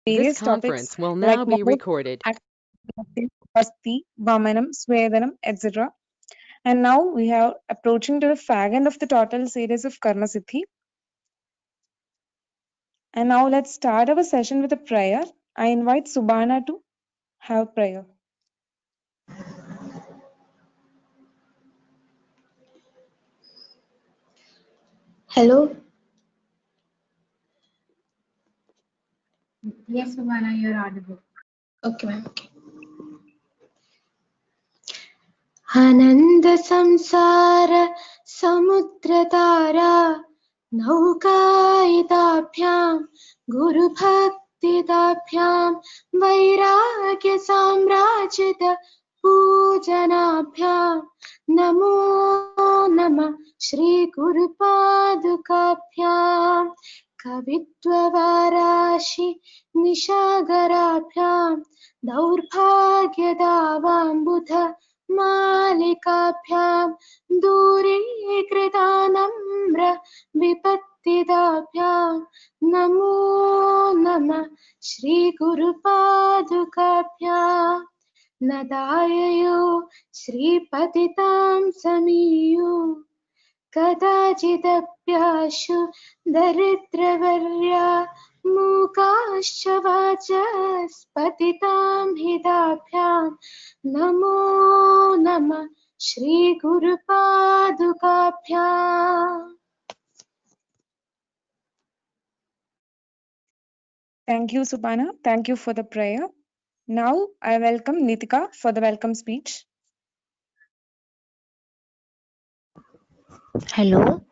various topics like recorded. Vasti, Vamanam, Swedanam, etc. And now we are approaching to the fag end of the total series of Karma Siddhi. And now let's start our session with a prayer. I invite Subhana to have prayer. Hello. Yes, Subhana, you're audible. Okay, ma'am. Okay. आनंद संसार समुद्रतारा नौकायिताभ्यां गुरुभक्तिदाभ्यां वैराग्य साम्राज्यद पूजनाभ्यां नमो नमः श्री गुरुपादुकाभ्यां कवित्ववाराशि निशागराभ्यां दौर्भाग्यदावाम्बुध मालिकाभ्यां दूरीकृतानम्र विपत्तिदाभ्यां नमो नमः श्रीगुरुपादुकाभ्यां नदाययो श्रीपतितां समीयो कदाचिदप्याशु दरिद्रवर्या मूकाश्च वाचस्पतितां हिताभ्यां नमो नमः श्रीगुरुपादुकाभ्याम्. Thank you, Subhana. Thank you for the prayer. Now I welcome Nitika for the welcome speech. Hello.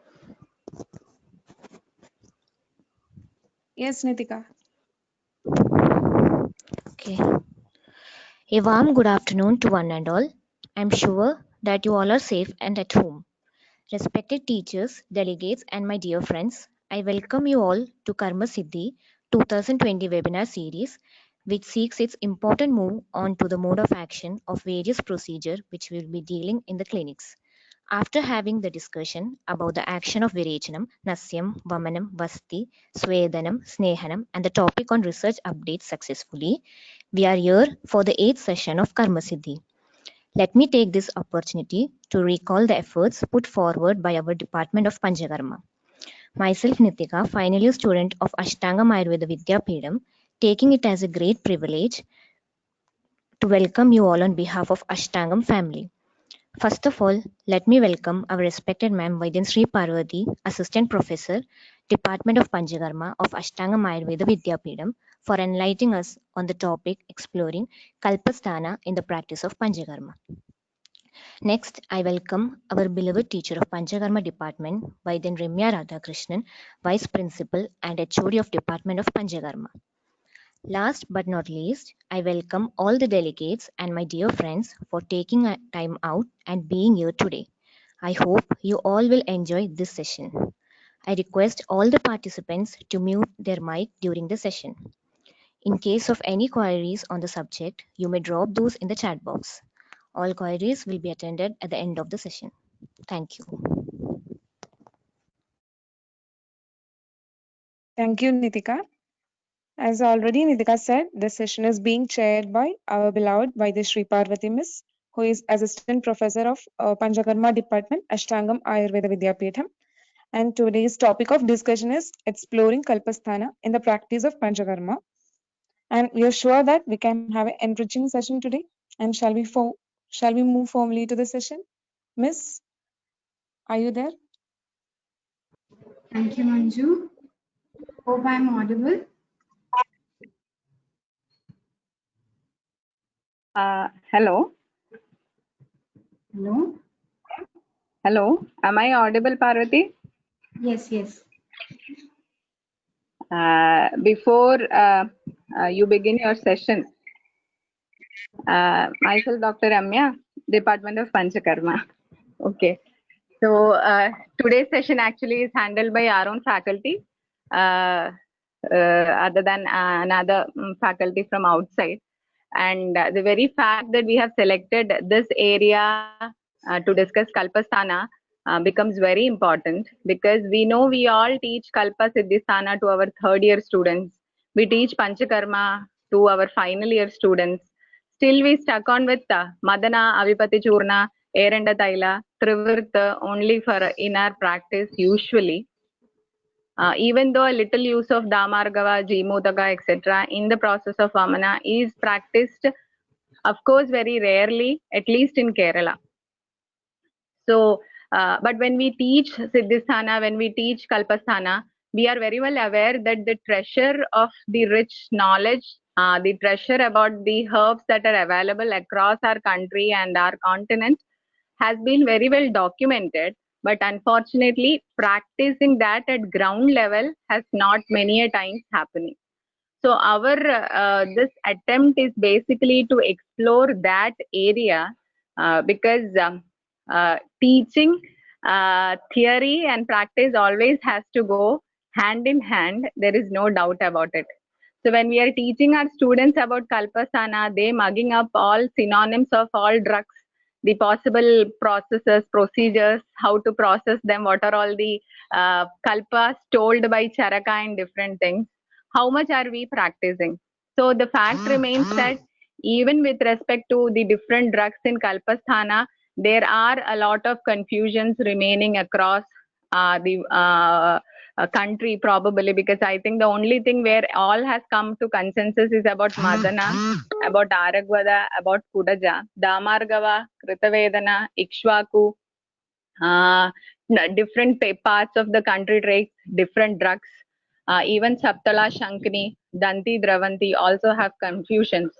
Yes, Nitika. Okay. A warm good afternoon to one and all. I'm sure that you all are safe and at home. Respected teachers, delegates, and my dear friends, I welcome you all to Karma Siddhi 2020 webinar series, which seeks its important move on to the mode of action of various procedure which we will be dealing in the clinics. After having the discussion about the action of Virachanam, Nasyam, Vamanam, Vasti, Swedanam, Snehanam, and the topic on research updates successfully, we are here for the 8th session of Karma Siddhi. Let me take this opportunity to recall the efforts put forward by our Department of Panchakarma. Myself, Nitika, final year student of Ashtangam Ayurveda Vidyapeetham, taking it as a great privilege to welcome you all on behalf of Ashtangam family. First of all, let me welcome our respected Ma'am Vaidyan Sri Parvati, Assistant Professor, Department of Panchakarma of Ashtangam Ayurveda Vidyapeetham, for enlightening us on the topic exploring Kalpasthana in the practice of Panchakarma. Next, I welcome our beloved teacher of Panchakarma Department, Vaidyan Ramya Radhakrishnan, Vice Principal and HOD of Department of Panchakarma. Last but not least, I welcome all the delegates and my dear friends for taking time out and being here today. I hope you all will enjoy this session. I request all the participants to mute their mic during the session. In case of any queries on the subject, you may drop those in the chat box. All queries will be attended at the end of the session. Thank you. Thank you, Nitika. As already Nitika said, this session is being chaired by our beloved Vaidya Sri Parvati Miss, who is Assistant Professor of Panchakarma Department, Ashtangam Ayurveda Vidyapeetham. And today's topic of discussion is exploring Kalpasthana in the practice of Panchakarma. And we are sure that we can have an enriching session today. And shall we move formally to the session? Miss, are you there? Thank you, Manju. Hope I'm audible. Hello. Hello. Hello. Am I audible, Parvati? Yes, yes. Before you begin your session, myself, Dr. Ramya, Department of Panchakarma. Okay. So today's session actually is handled by our own faculty, other than another faculty from outside. And the very fact that we have selected this area to discuss Kalpasthana becomes very important, because we know we all teach Kalpa Siddhisthana to our third year students, we teach Panchakarma to our final year students. Still we stuck on with Madana, Avipati Churna, Erenda Taila, Trivirtha only for in our practice usually. Even though a little use of Damargava, Jimotaka, etc. in the process of Vamana is practiced, of course, very rarely, at least in Kerala. So, but when we teach Siddhisthana, when we teach Kalpasthana, we are very well aware that the treasure of the rich knowledge, the treasure about the herbs that are available across our country and our continent has been very well documented. But unfortunately, practicing that at ground level has not many a times happening. So our this attempt is basically to explore that area because teaching theory and practice always has to go hand in hand. There is no doubt about it. So when we are teaching our students about Kalpasthana, they mugging up all synonyms of all drugs, the possible processes, procedures, how to process them, what are all the kalpas told by Charaka and different things. How much are we practicing? So the fact remains that even with respect to the different drugs in Kalpasthana, there are a lot of confusions remaining across the country probably, because I think the only thing where all has come to consensus is about Madana, about Aragvada, about Kudaja, Damargava, Kritavedana, Ikshvaku, different parts of the country takes different drugs. Even Saptala, Shankani, Danti, Dravanti also have confusions.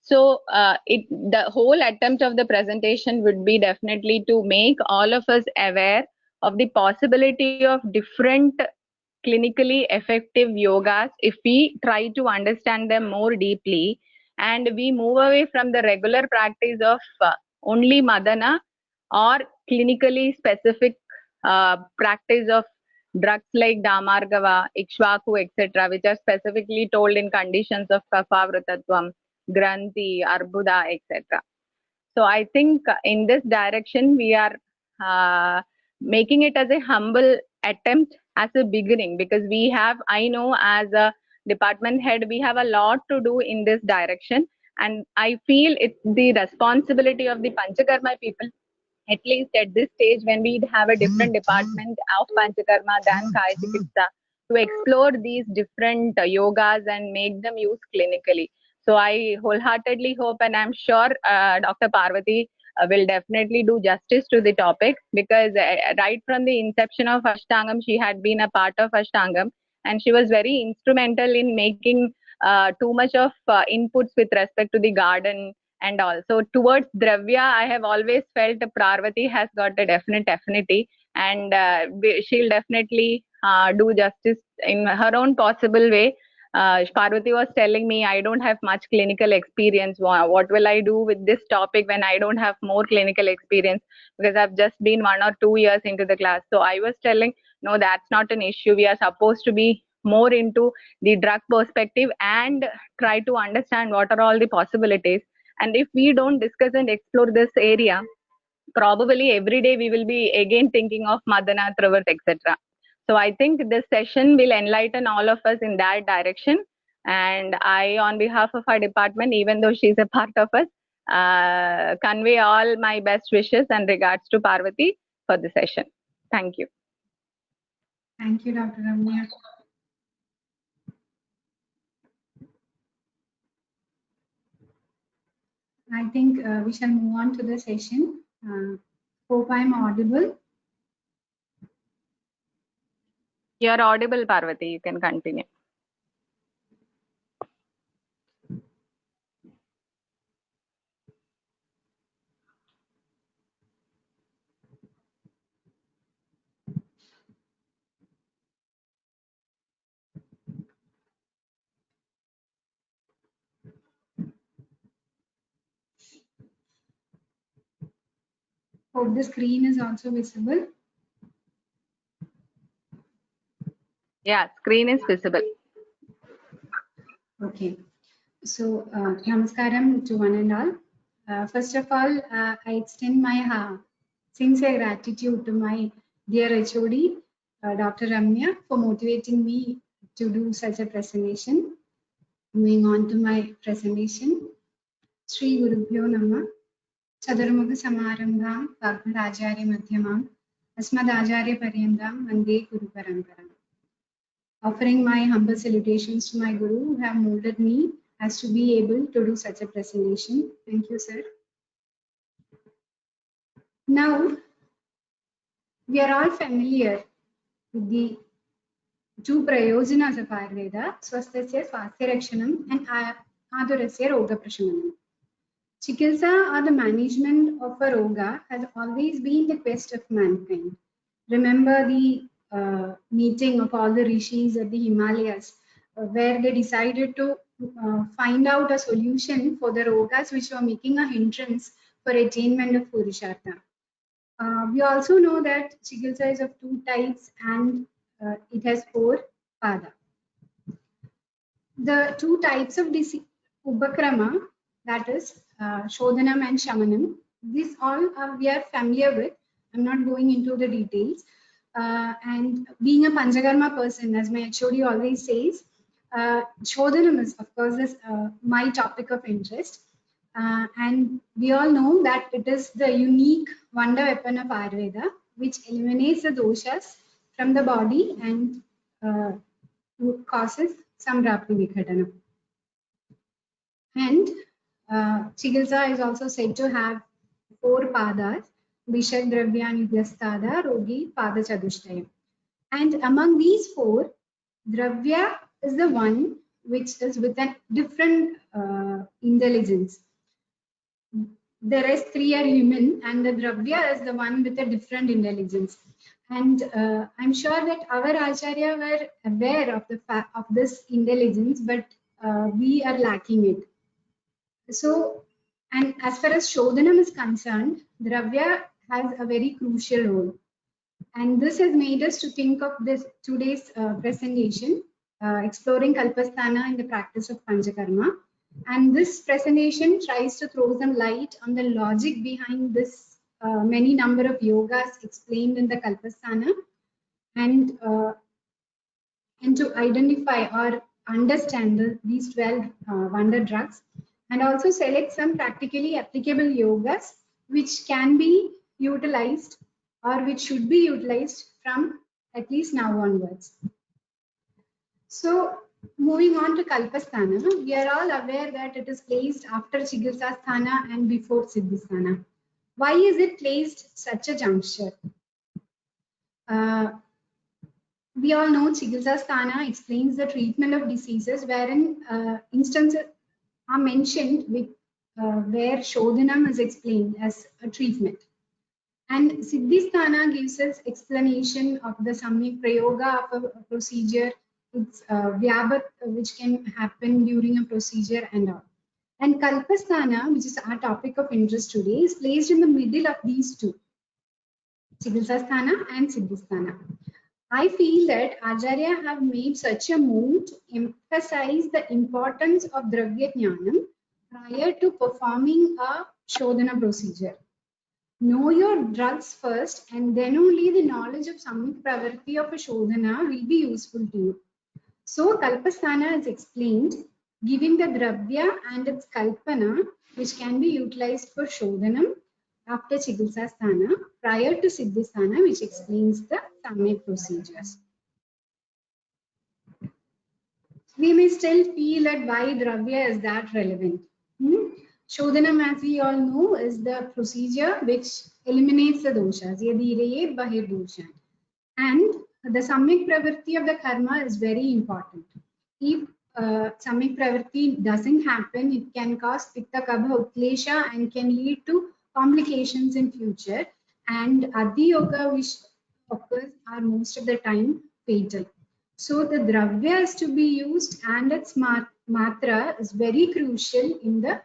So the whole attempt of the presentation would be definitely to make all of us aware of the possibility of different clinically effective yogas if we try to understand them more deeply, and we move away from the regular practice of only Madana or clinically specific practice of drugs like Damargava, Ikshvaku, etc., which are specifically told in conditions of Kapha Vritatvam, Granthi, Arbuda, etc. So I think in this direction we are making it as a humble attempt as a beginning, because we have, I know as a department head, we have a lot to do in this direction, and I feel it's the responsibility of the Panchakarma people, at least at this stage when we have a different department of Panchakarma than Kaya Chikitsa, to explore these different yogas and make them used clinically. So I wholeheartedly hope, and I'm sure Dr. Parvati will definitely do justice to the topic, because right from the inception of Ashtangam, she had been a part of Ashtangam, and she was very instrumental in making too much of inputs with respect to the garden and all. So towards Dravya, I have always felt Parvati has got a definite affinity, and she'll definitely do justice in her own possible way. Parvati was telling me, I don't have much clinical experience. What will I do with this topic when I don't have more clinical experience? Because I've just been 1 or 2 years into the class. So I was telling, no, that's not an issue. We are supposed to be more into the drug perspective and try to understand what are all the possibilities. And if we don't discuss and explore this area, probably every day we will be again thinking of Madana, Trivirtha, etc. So I think this session will enlighten all of us in that direction. And I, on behalf of our department, even though she's a part of us, convey all my best wishes and regards to Parvati for the session. Thank you. Thank you, Dr. Ramya. I think we shall move on to the session. Hope I'm audible. You're audible, Parvati. You can continue. Hope the screen is also visible. Yeah, screen is visible. Okay. So, namaskaram to one and all. First of all, I extend my sincere gratitude to my dear HOD, Dr. Ramya, for motivating me to do such a presentation. Moving on to my presentation. Sri Gurubhyo Namah. Chaturmukha Samarambham Bhagavad Madhyamam Asmadacharya Paryandam Vande Guru Paramparam. Offering my humble salutations to my Guru who have molded me as to be able to do such a presentation. Thank you, sir. Now, we are all familiar with the two prayojanas of Ayurveda, Swasthasya Swasthya Rakshanam and Adurasya Roga Prashamanam. Chikitsa, or the management of a roga, has always been the quest of mankind. Remember the meeting of all the rishis at the Himalayas, where they decided to find out a solution for the rogas which were making a hindrance for attainment of Purushartha. We also know that Chikitsa is of two types and it has 4 pada. The two types of Upakrama, that is Shodhanam and Shamanam, these all we are familiar with. I'm not going into the details. And being a Panchakarma person, as my HOD always says, Shodhanam is, of course, this, my topic of interest. And we all know that it is the unique wonder weapon of Ayurveda, which eliminates the doshas from the body and causes Samrapti Vikhatana. And Chikitsa is also said to have 4 padas, Bishak Dravya Nidhyastada, Rogi, Pada Chadushtaya. And among these 4, Dravya is the one which is with a different intelligence. The rest 3 are human, and the Dravya is the one with a different intelligence. And I'm sure that our Acharya were aware of the fact of this intelligence, but we are lacking it. So, and as far as Shodhanam is concerned, Dravya has a very crucial role. And this has made us to think of this today's presentation, exploring Kalpasthana in the practice of Panchakarma. And this presentation tries to throw some light on the logic behind this many number of yogas explained in the Kalpasthana, and to identify or understand these 12 wonder drugs, and also select some practically applicable yogas which can be utilized or which should be utilized from at least now onwards. So, moving on to Kalpasthana, we are all aware that it is placed after Chikitsa Sthana and before Siddhisthana. Why is it placed such a juncture? We all know Chikitsa Sthana explains the treatment of diseases wherein instances are mentioned with where Shodhanam is explained as a treatment. And Siddhisthana gives us explanation of the Samyak Prayoga of a procedure, its Vyabhat which can happen during a procedure and all. And Kalpasthana, which is our topic of interest today, is placed in the middle of these two, Chikitsa Sthana and Siddhisthana. I feel that Acharya have made such a move to emphasize the importance of Dravya Jnanam prior to performing a Shodhana procedure. Know your drugs first, and then only the knowledge of Samyak Pravarti of a Shodhana will be useful to you. So, Kalpasthana is explained, giving the Dravya and its Kalpana, which can be utilized for Shodhanam after Chikitsa Sthana, prior to Siddhisthana, which explains the Samyak procedures. We may still feel that why Dravya is that relevant. Shodhanam, as we all know, is the procedure which eliminates the doshas, yadiraye bahir doshan. And the Samyak Pravarti of the karma is very important. If Samyak Pravarti doesn't happen, it can cause Pitta Kabha Utlesha and can lead to complications in future. And Adi Yoga, which occurs, are most of the time fatal. So the Dravya is to be used, and its matra is very crucial in the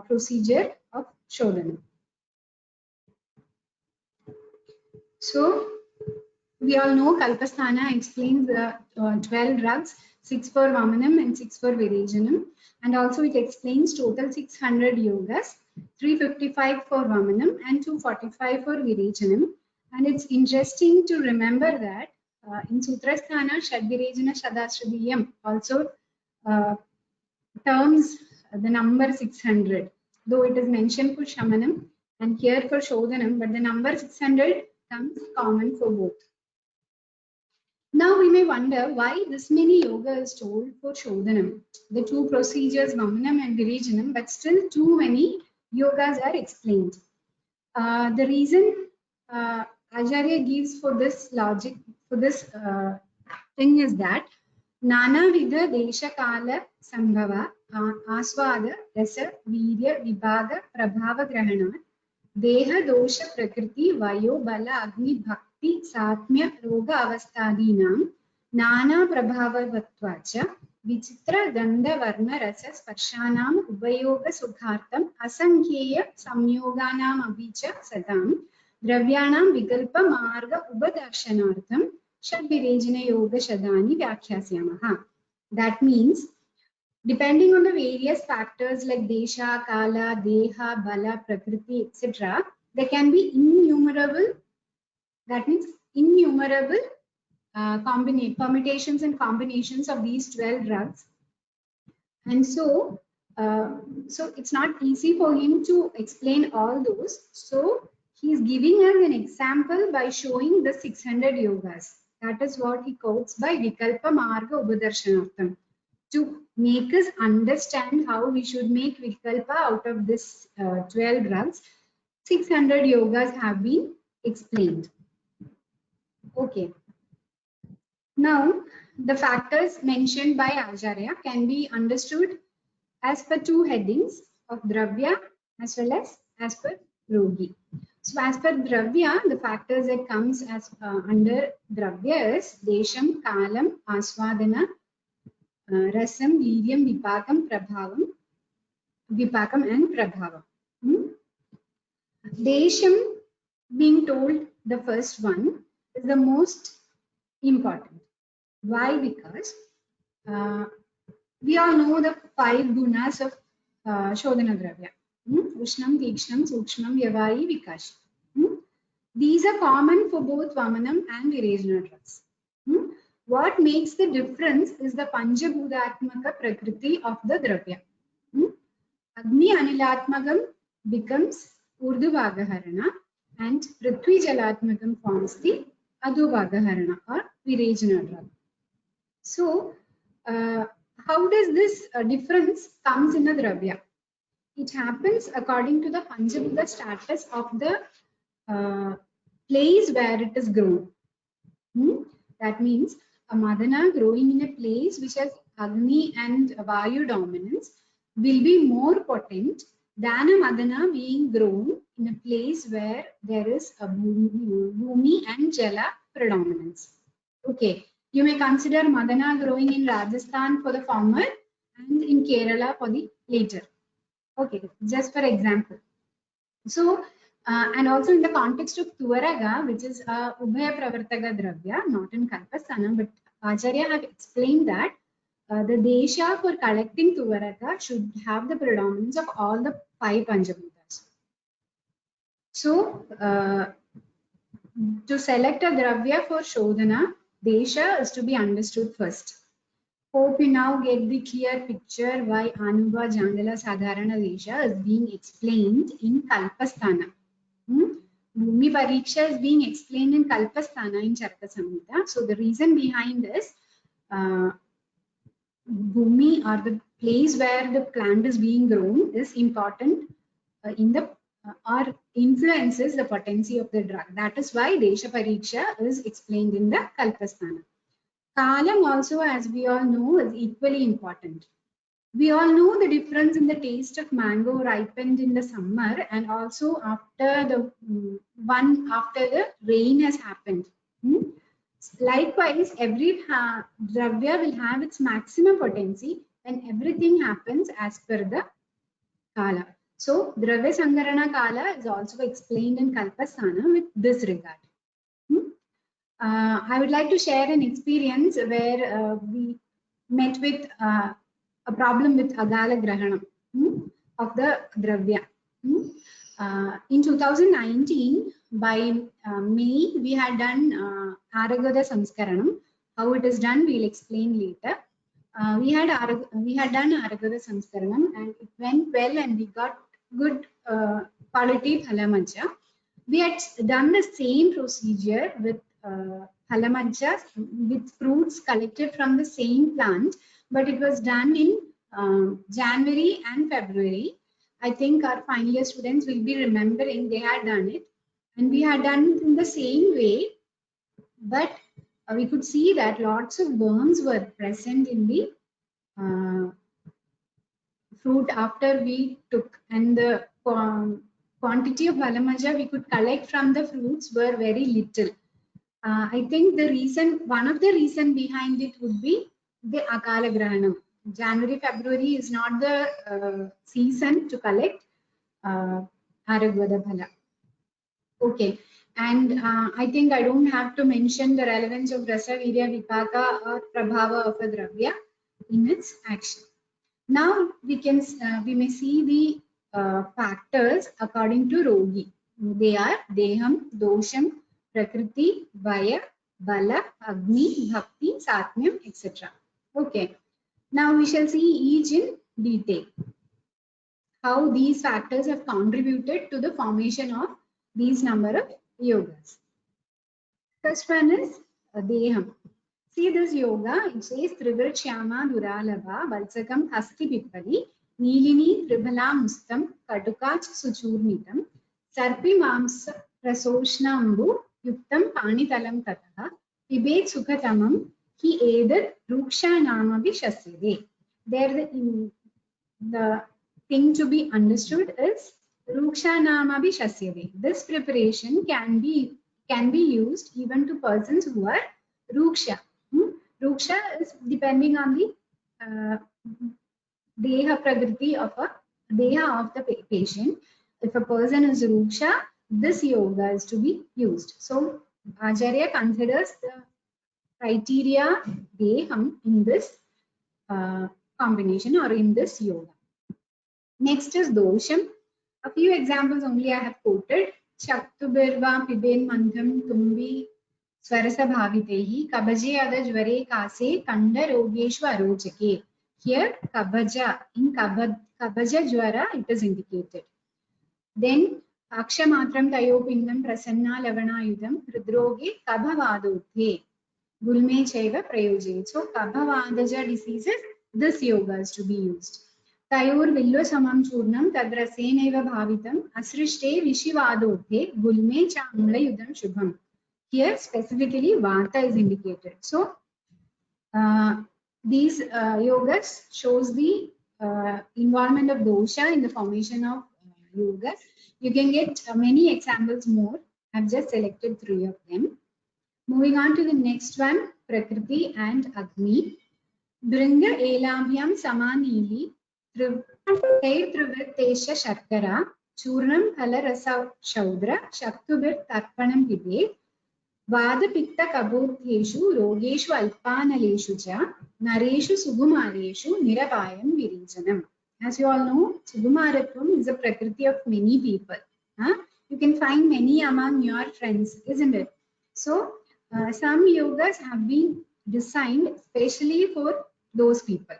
procedure of Shodhana. So we all know Kalpasthana explains the 12 drugs, 6 for Vamanam and 6 for Virejanam, and also it explains total 600 yogas, 355 for Vamanam and 245 for Virejanam. And it's interesting to remember that in Sutrasthana, Shadvirejana Shadashrabiyam also terms the number 600, though it is mentioned for Shamanam and here for Shodhanam, but the number 600 comes common for both. Now we may wonder why this many yoga is told for Shodhanam, the two procedures Vamanam and Virejanam, but still too many yogas are explained. The reason Acharya gives for this logic, for this thing is that Nana Vida Desha Kala Sambhava Aswada Rasa Virya Vibhaga Prabhava Grahana Deha Dosha Prakriti Vayo Bala Agni Bhakti Satmya Roga Avastadinam Nana Prabhava Vatvacha Vichitra Gandha Varna Rasa Sparshanam Upayoga Sukhartam Asankheya Samyoganam Abhicha Sadam Dravyanam Vikalpa Marga Ubadarshanartham Shadvirejana Yoga Shadani Vyakhyasamaha. That means, depending on the various factors like Desha, Kala, Deha, Bala, Prakriti, etc., there can be innumerable, that means innumerable permutations and combinations of these 12 drugs. And so it's not easy for him to explain all those. So he's giving us an example by showing the 600 yogas. That is what he quotes by Vikalpa Marga Ubadarshanartham, to make us understand how we should make Vikalpa out of this 12 drugs. 600 yogas have been explained. Okay. Now, the factors mentioned by Acharya can be understood as per two headings of Dravya as well as per Rogi. So as per Dravya, the factors that comes as under Dravya is Desham, Kalam, Aswadana, Rasam, Viryam, Vipakam, Prabhavam, Vipakam and Prabhavam. Desham, being told the first one, is the most important. Why? Because we all know the 5 gunas of Shodhana Dravya. Ushnam, Tikshnam, Sukshmam, Vyavahi, Vikash. These are common for both Vamanam and Virejana drugs. What makes the difference is the Panchabhutatmaka Prakriti of the Dravya. Agni Anilatmakam becomes Urdhvagaharana and Prithvi Jalatmakam forms the Adhuvagaharana or Virejana drug. So, how does this difference comes in a Dravya? It happens according to the Panchabhuta status of the place where it is grown. That means a Madana growing in a place which has Agni and Vayu dominance will be more potent than a Madana being grown in a place where there is a Bhumi and Jala predominance. Okay, you may consider Madana growing in Rajasthan for the former and in Kerala for the later. Okay, just for example. So, and also in the context of Tuvaraga, which is Ubhaya Pravartaka Dravya, not in Kalpasthana, but Acharya have explained that the Desha for collecting Tuvaraga should have the predominance of all the 5 Panchabhutas. So, to select a Dravya for Shodhana, Desha is to be understood first. Hope you now get the clear picture why Anubha Jangala Sadharana Desha is being explained in Kalpasthana. Bhumi Pariksha is being explained in Kalpasthana in Charaka Samhita. So the reason behind this, Bhumi or the place where the plant is being grown is important in the or influences the potency of the drug. That is why Desha Pariksha is explained in the Kalpasthana. Kalam also, as we all know, is equally important. We all know the difference in the taste of mango ripened in the summer and also after the rain has happened. Likewise, every Dravya will have its maximum potency when everything happens as per the Kala. So, Dravya Sangarana Kala is also explained in Kalpasthana with this regard. I would like to share an experience where we met with a problem with Agala Grahanam of the Dravya. In 2019, by May, we had done Aragada Samskaranam. How it is done, we'll explain later. we had done Aragada Samskaranam and it went well and we got good quality Phalamaja. We had done the same procedure with Phalamaja with fruits collected from the same plant, but it was done in January and February. I think our final year students will be remembering they had done it, and we had done it in the same way, but we could see that lots of worms were present in the fruit after we took, and the quantity of Phalamaja we could collect from the fruits were very little. I think one of the reason behind it would be the Akala Grahanam. January, February is not the season to collect Aragvada Phala. Okay, and I think I don't have to mention the relevance of Rasa, Virya, Vipaka or Prabhava of a Dravya in its action. Now we may see the factors according to Rogi. They are Deham, Dosham, Prakriti, Vaya, Bala, Agni, Bhakti, Satmyam, etc. Okay. Now we shall see each in detail. How these factors have contributed to the formation of these number of yogas. First one is Deham. See this yoga, it says Trivrachyama Duralabha, Valsakam Hasti Pippali, Nilini Tribhala Mustam, Katukach Suchurnitam, Sarpi Mams Prasoshnambu, Yuktam Panitalam Tataha, Pibet Sukhatamam, Ki Edat Ruksha Namabi Shasyade. There the thing to be understood is Ruksha Namabi Shasyade. This preparation can be used even to persons who are Ruksha. Ruksha is depending on the Deha Prakriti of the patient. If a person is Ruksha, this yoga is to be used. So Acharya considers the criteria Deham in this combination or in this yoga. Next is Dosham. A few examples only I have quoted. Shaktubirva, Piben Mandham, Tumbi, Swarasa Bhavitehi, Kabaje Ada Jware Kase, Kanda Rogeshwa Arojake. Here, Kabaja, in Kabaja Jwara, it is indicated. Then, Akshamatram Tayopindam Prasanna Lavana Yudam, Hridroge, Kabhavadothe, Gulme Cheva Prayoje. So, Kabhavadaja diseases, this yoga is to be used. Tayor Villo Samam Churnam Tadraseneva Bhavitam Asrishte Vishivadothe Gulme Chamla Yudam Shubham. Here specifically Vata is indicated. So these yogas shows the involvement of dosha in the formation of yogas. You can get many examples more. I've just selected 3 of them. Moving on to the next one, Prakriti and Agni. Bringa Elabhyam Samanili Trivritesha Sharkara Churnam Kalarasa Shaudra Shaktubir Tarpanam Pibe Vada Pitta Kaburdheshu Rogeshu Alpanaleshu Cha Nareshu Sugumareshu Nirapayam Virijanam. As you all know, Sugumaratvam is a prakriti of many people. You can find many among your friends, isn't it? So some yogas have been designed especially for those people.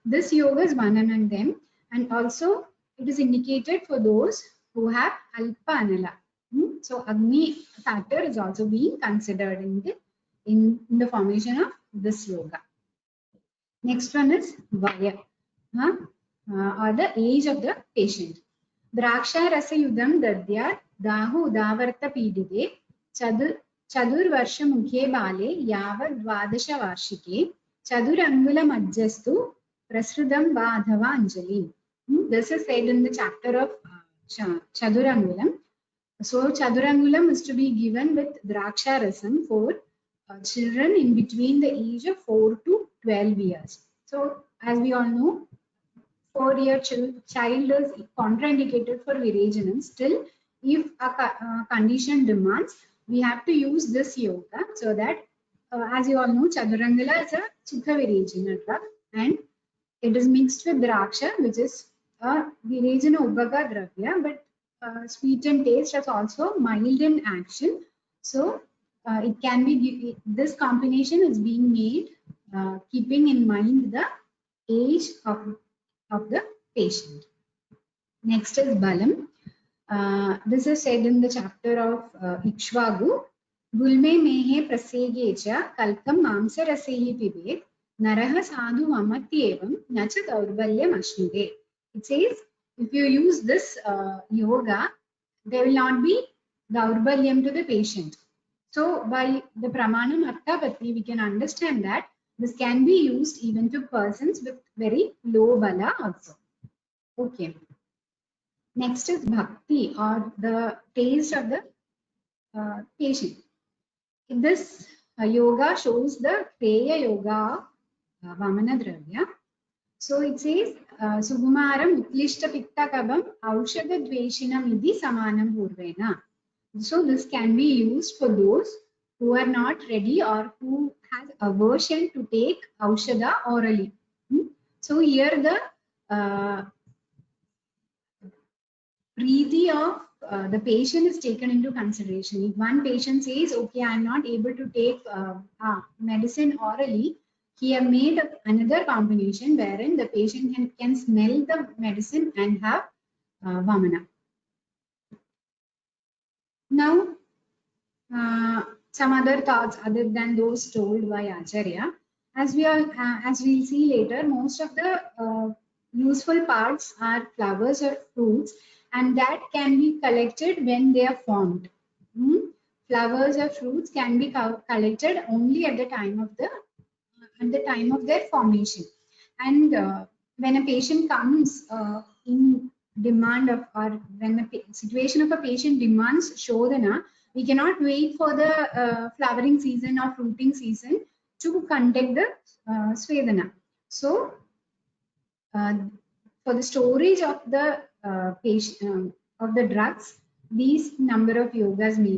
This yoga is one among them, and also it is indicated for those who have Alpa Anala. So Agni factor is also being considered in the formation of this yoga. Next one is Vaya, or the age of the patient. Draksha Rasa Yudam Dadyat Dahu Udavarta Pidide Chadur Varsha Mukhe Bale Yavad Dvadasha Varshike Chadur Angula Majjastu Prasrudam Va Adhava Anjali. This is said in the chapter of Chadurangulam. So Chadurangulam is to be given with Draksha Rasam for children in between the age of 4 to 12 years. So as we all know, 4-year child is contraindicated for Virajanam. Still, if a condition demands, we have to use this yoga so that, as you all know, Chadurangala is a Chitta Virajana drug and it is mixed with Draksha, which is a Virajana Ubhaga Dravya, but sweet and taste is also mild in action. So it can be, this combination is being made keeping in mind the age of the patient. Next is Balam. This is said in the chapter of Ikshvagu. Gulme mehe prasege cha kalpam mamsa rasehi pibet naraha sadhu amatyevam nacha daurbalyam ashnude. It says, if you use this yoga, there will not be daurbalyam to the patient. So by the Pramanam Arthapati, we can understand that this can be used even to persons with very low bala also. Okay. Next is bhakti, or the taste of the patient. This yoga shows the Kreya yoga Vamana Dravya. So it says, Sugumaram Uklishta Pitta Kabam Aushada Dveshinam Idhi Samanam Purvena. So this can be used for those who are not ready or who has aversion to take Aushada orally. So here the Preeti of the patient is taken into consideration. If one patient says, okay, I'm not able to take medicine orally, he have made another combination wherein the patient can smell the medicine and have Vamana. Now, some other thoughts other than those told by Acharya. As we'll see later, most of the useful parts are flowers or fruits, and that can be collected when they are formed. Flowers or fruits can be collected only at the time of their formation. And when a patient comes in demand of, or when the situation of a patient demands Shodhana, we cannot wait for the flowering season or fruiting season to conduct the Svedana. So, for the storage of the patient of the drugs, these number of yogas may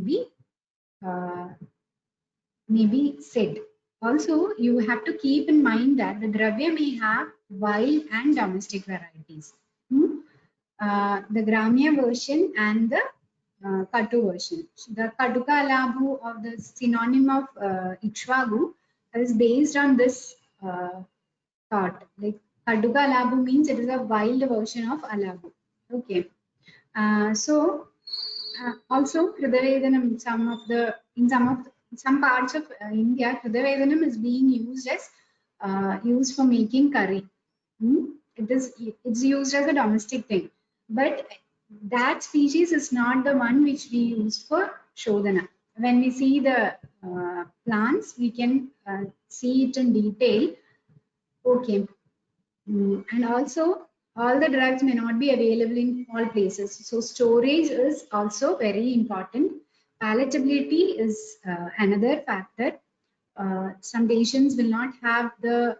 be said. Also, you have to keep in mind that the Dravya may have wild and domestic varieties. The Gramya version and the Katu version. The Kaduka Labhu, of the synonym of Ikshvagu, is based on this thought. Like Kaduka Labhu means it is a wild version of Alabhu. Okay. Also Hridavedanam, some parts of India, Hridavedanam is being used as used for making curry. It's used as a domestic thing, but that species is not the one which we use for Shodhana. When we see the plants, we can see it in detail. Okay. And also, all the drugs may not be available in all places. So storage is also very important. Palatability is another factor. Some patients will not have the,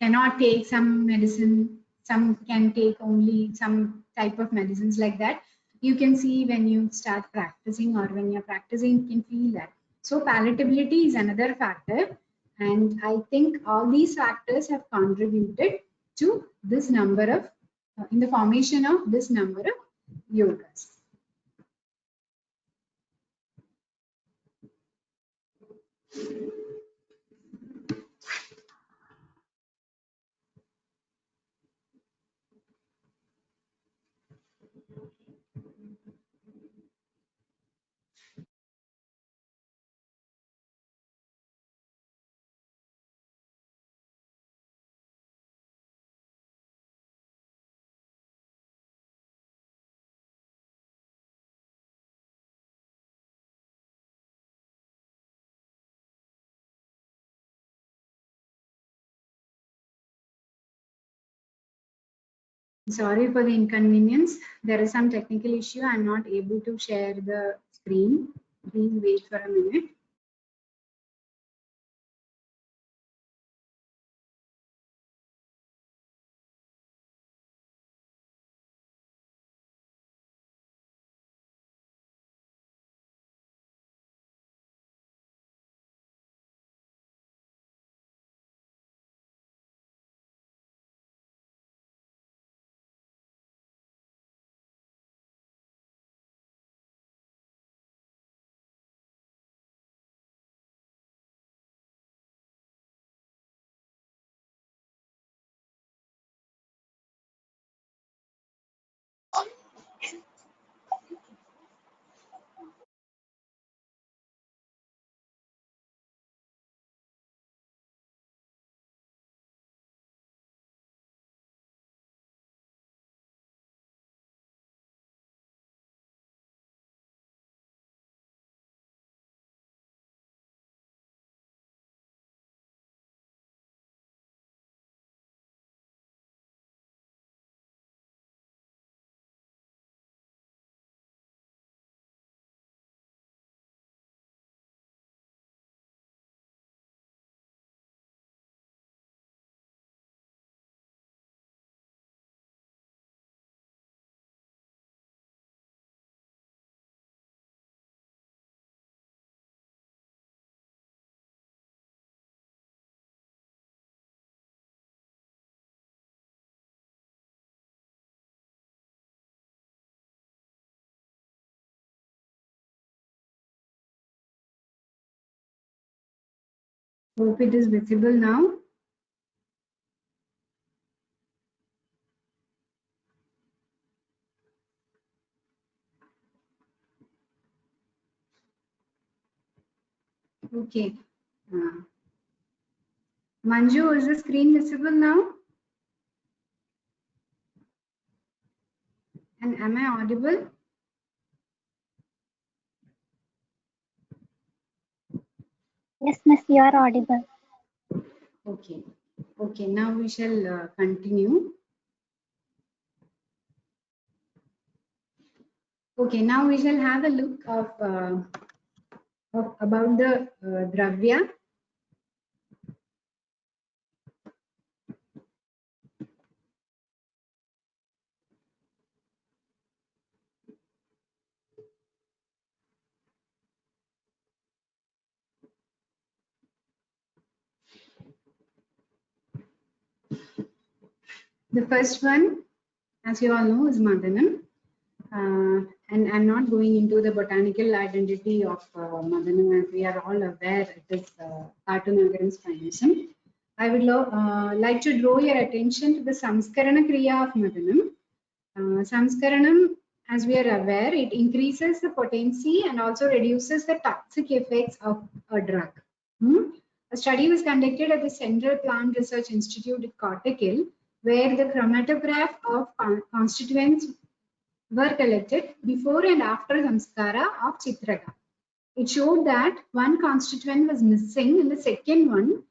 cannot take some medicine. Some can take only some type of medicines like that. You can see when you start practicing, or when you're practicing, you can feel that. So palatability is another factor. And I think all these factors have contributed to this number of, in the formation of this number of yogas. Sorry for the inconvenience. There is some technical issue. I'm not able to share the screen. Please wait for a minute. Hope it is visible now. Okay. Manju, is the screen visible now? And am I audible? Yes, miss, you are audible. Okay. Okay, now we shall continue. Okay, now we shall have a look of about the Dravya. The first one, as you all know, is Madanam. And I'm not going into the botanical identity of Madanam, as we are all aware it is Katunagaram's finalism. I would like to draw your attention to the Samskarana Kriya of Madanam. Samskaranam, as we are aware, it increases the potency and also reduces the toxic effects of a drug. A study was conducted at the Central Plant Research Institute at Kottakkal, where the chromatograph of constituents were collected before and after samskara of Chitraka. It showed that one constituent was missing in the second one,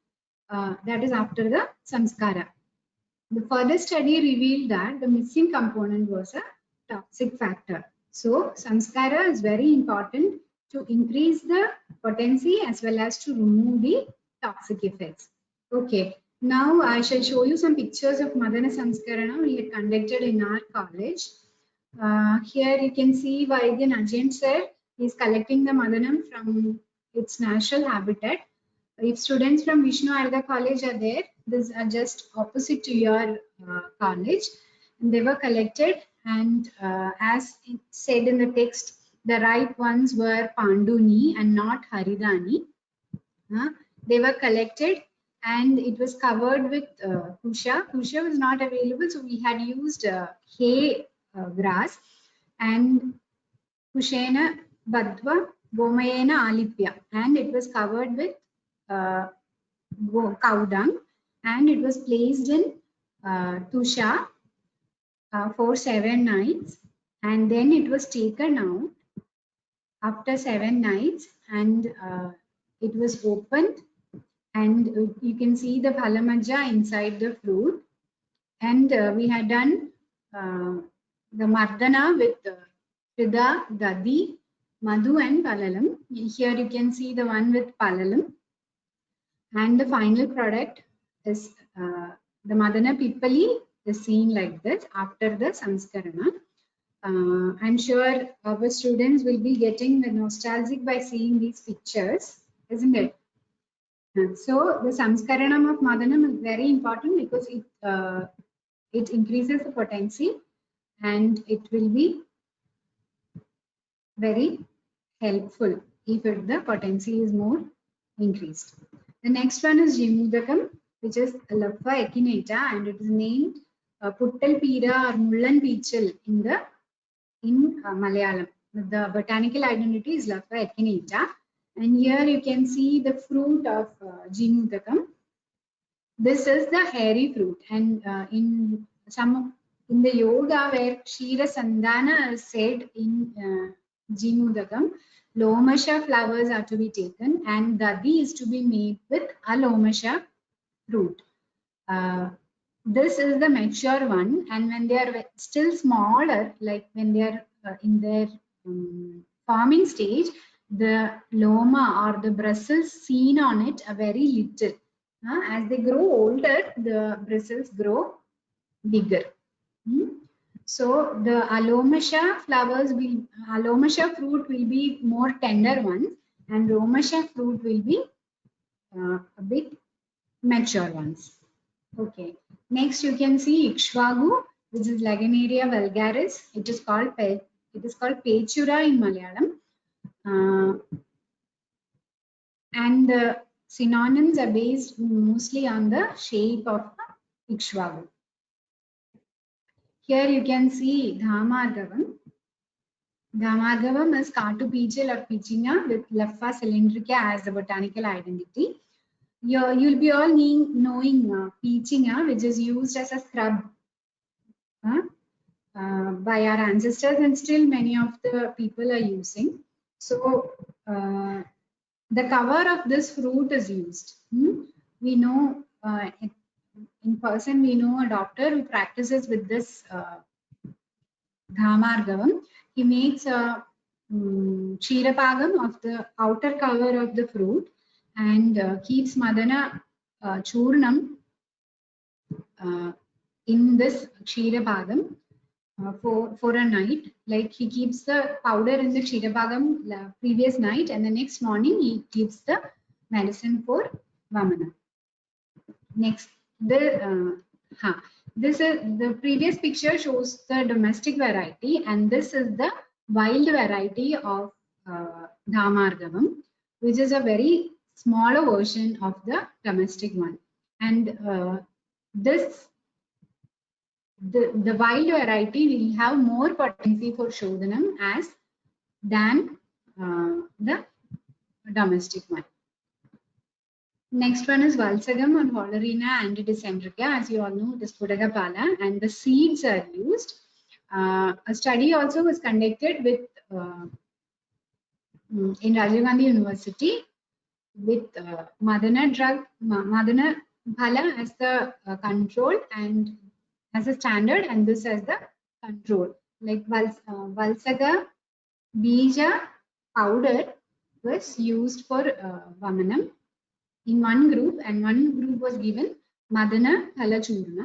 that is after the samskara. The further study revealed that the missing component was a toxic factor. So, samskara is very important to increase the potency as well as to remove the toxic effects. Okay, now I shall show you some pictures of Madana Samskarana we had conducted in our college. Here you can see Vaidyan Ajay sir is collecting the Madanam from its natural habitat. If students from Vishnu Arda College are there, these are just opposite to your college. And they were collected, and as it said in the text, the ripe ones were Panduni and not Haridani. They were collected and it was covered with Kusha. Kusha was not available, so we had used hay grass, and Kushena Badva Gomayena Alipya, and it was covered with cow dung, and it was placed in Tusha for 7 nights, and then it was taken out after 7 nights, and it was opened, and you can see the phalamaja inside the fruit, and we had done the mardana with Frida, Dadi, Madhu and Palalam. Here you can see the one with Palalam. And the final product is the Madana Pippali is seen like this after the Samskarana. I'm sure our students will be getting the nostalgic by seeing these pictures, isn't it? So the Samskaranam of Madanam is very important because it increases the potency and it will be very helpful if the potency is more increased. The next one is Jimudakam, which is Lapha echinata, and it is named Puttal Pira or Mullan Peachal in Malayalam. The botanical identity is Lapha echinata, and here you can see the fruit of Jimudakam. This is the hairy fruit, and in the yoga where Kshira Sandana is said in Jimudakam, Lomasha flowers are to be taken and Dadi is to be made with a Lomasha fruit. This is the mature one, and when they are still smaller, like when they are in their forming stage, the loma or the bristles seen on it are very little. As they grow older, the bristles grow bigger. So the Alomasha Alomasha fruit will be more tender ones, and Romasha fruit will be a bit mature ones. Okay. Next, you can see Ikshvagu, which is Lagenaria vulgaris. It is called Pechura in Malayalam. And the synonyms are based mostly on the shape of the Ikshvaku. Here you can see Dhamargavam. Dhamargavam is Cartopechil or Pichinia with Lepha cylindrica as the botanical identity. You'll be all knowing Pichinia, which is used as a scrub by our ancestors, and still many of the people are using. So the cover of this fruit is used. We know in person, we know a doctor who practices with this Dhamargavam. He makes a Kshirapagam of the outer cover of the fruit and keeps Madana Churnam in this Kshirapagam for a night. Like he keeps the powder in the Kshirapagam previous night, and the next morning he keeps the medicine for Vamana. Next, this is the previous picture shows the domestic variety, and this is the wild variety of Dhamargavam, which is a very smaller version of the domestic one. And the wild variety will have more potency for Shodhanam than the domestic one. Next one is Valsagam or Hollerina antidiscentrica. As you all know, it is Pudagapala, and the seeds are used. A study also was conducted with in Rajiv Gandhi University with Madana Phala as the control and as a standard, and this as the control. Like Valsaga Bija powder was used for Vamanam in one group, and one group was given Madana Phalachurna,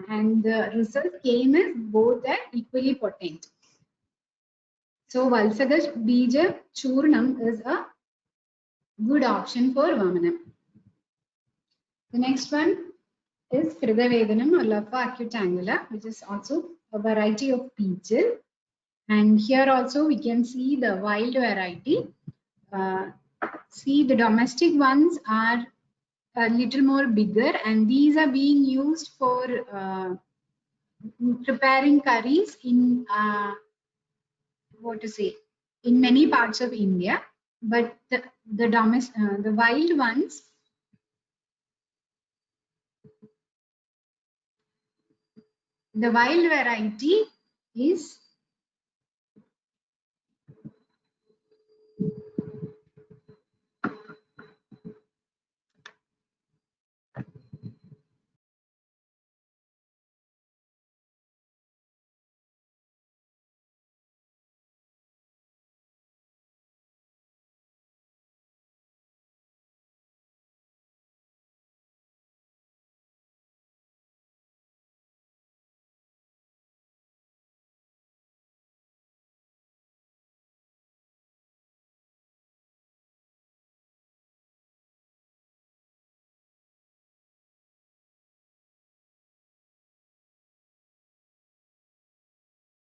and the result came as both are equally potent. So Valsaga Bija Churnam is a good option for Vamanam. The next one is Hridavedanam or Lapha acutangula, which is also a variety of peachil. And here also we can see the wild variety. See, the domestic ones are a little more bigger, and these are being used for preparing curries in in many parts of India. But the wild ones, the wild variety is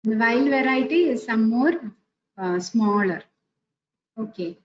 the wild variety is some more smaller. Okay.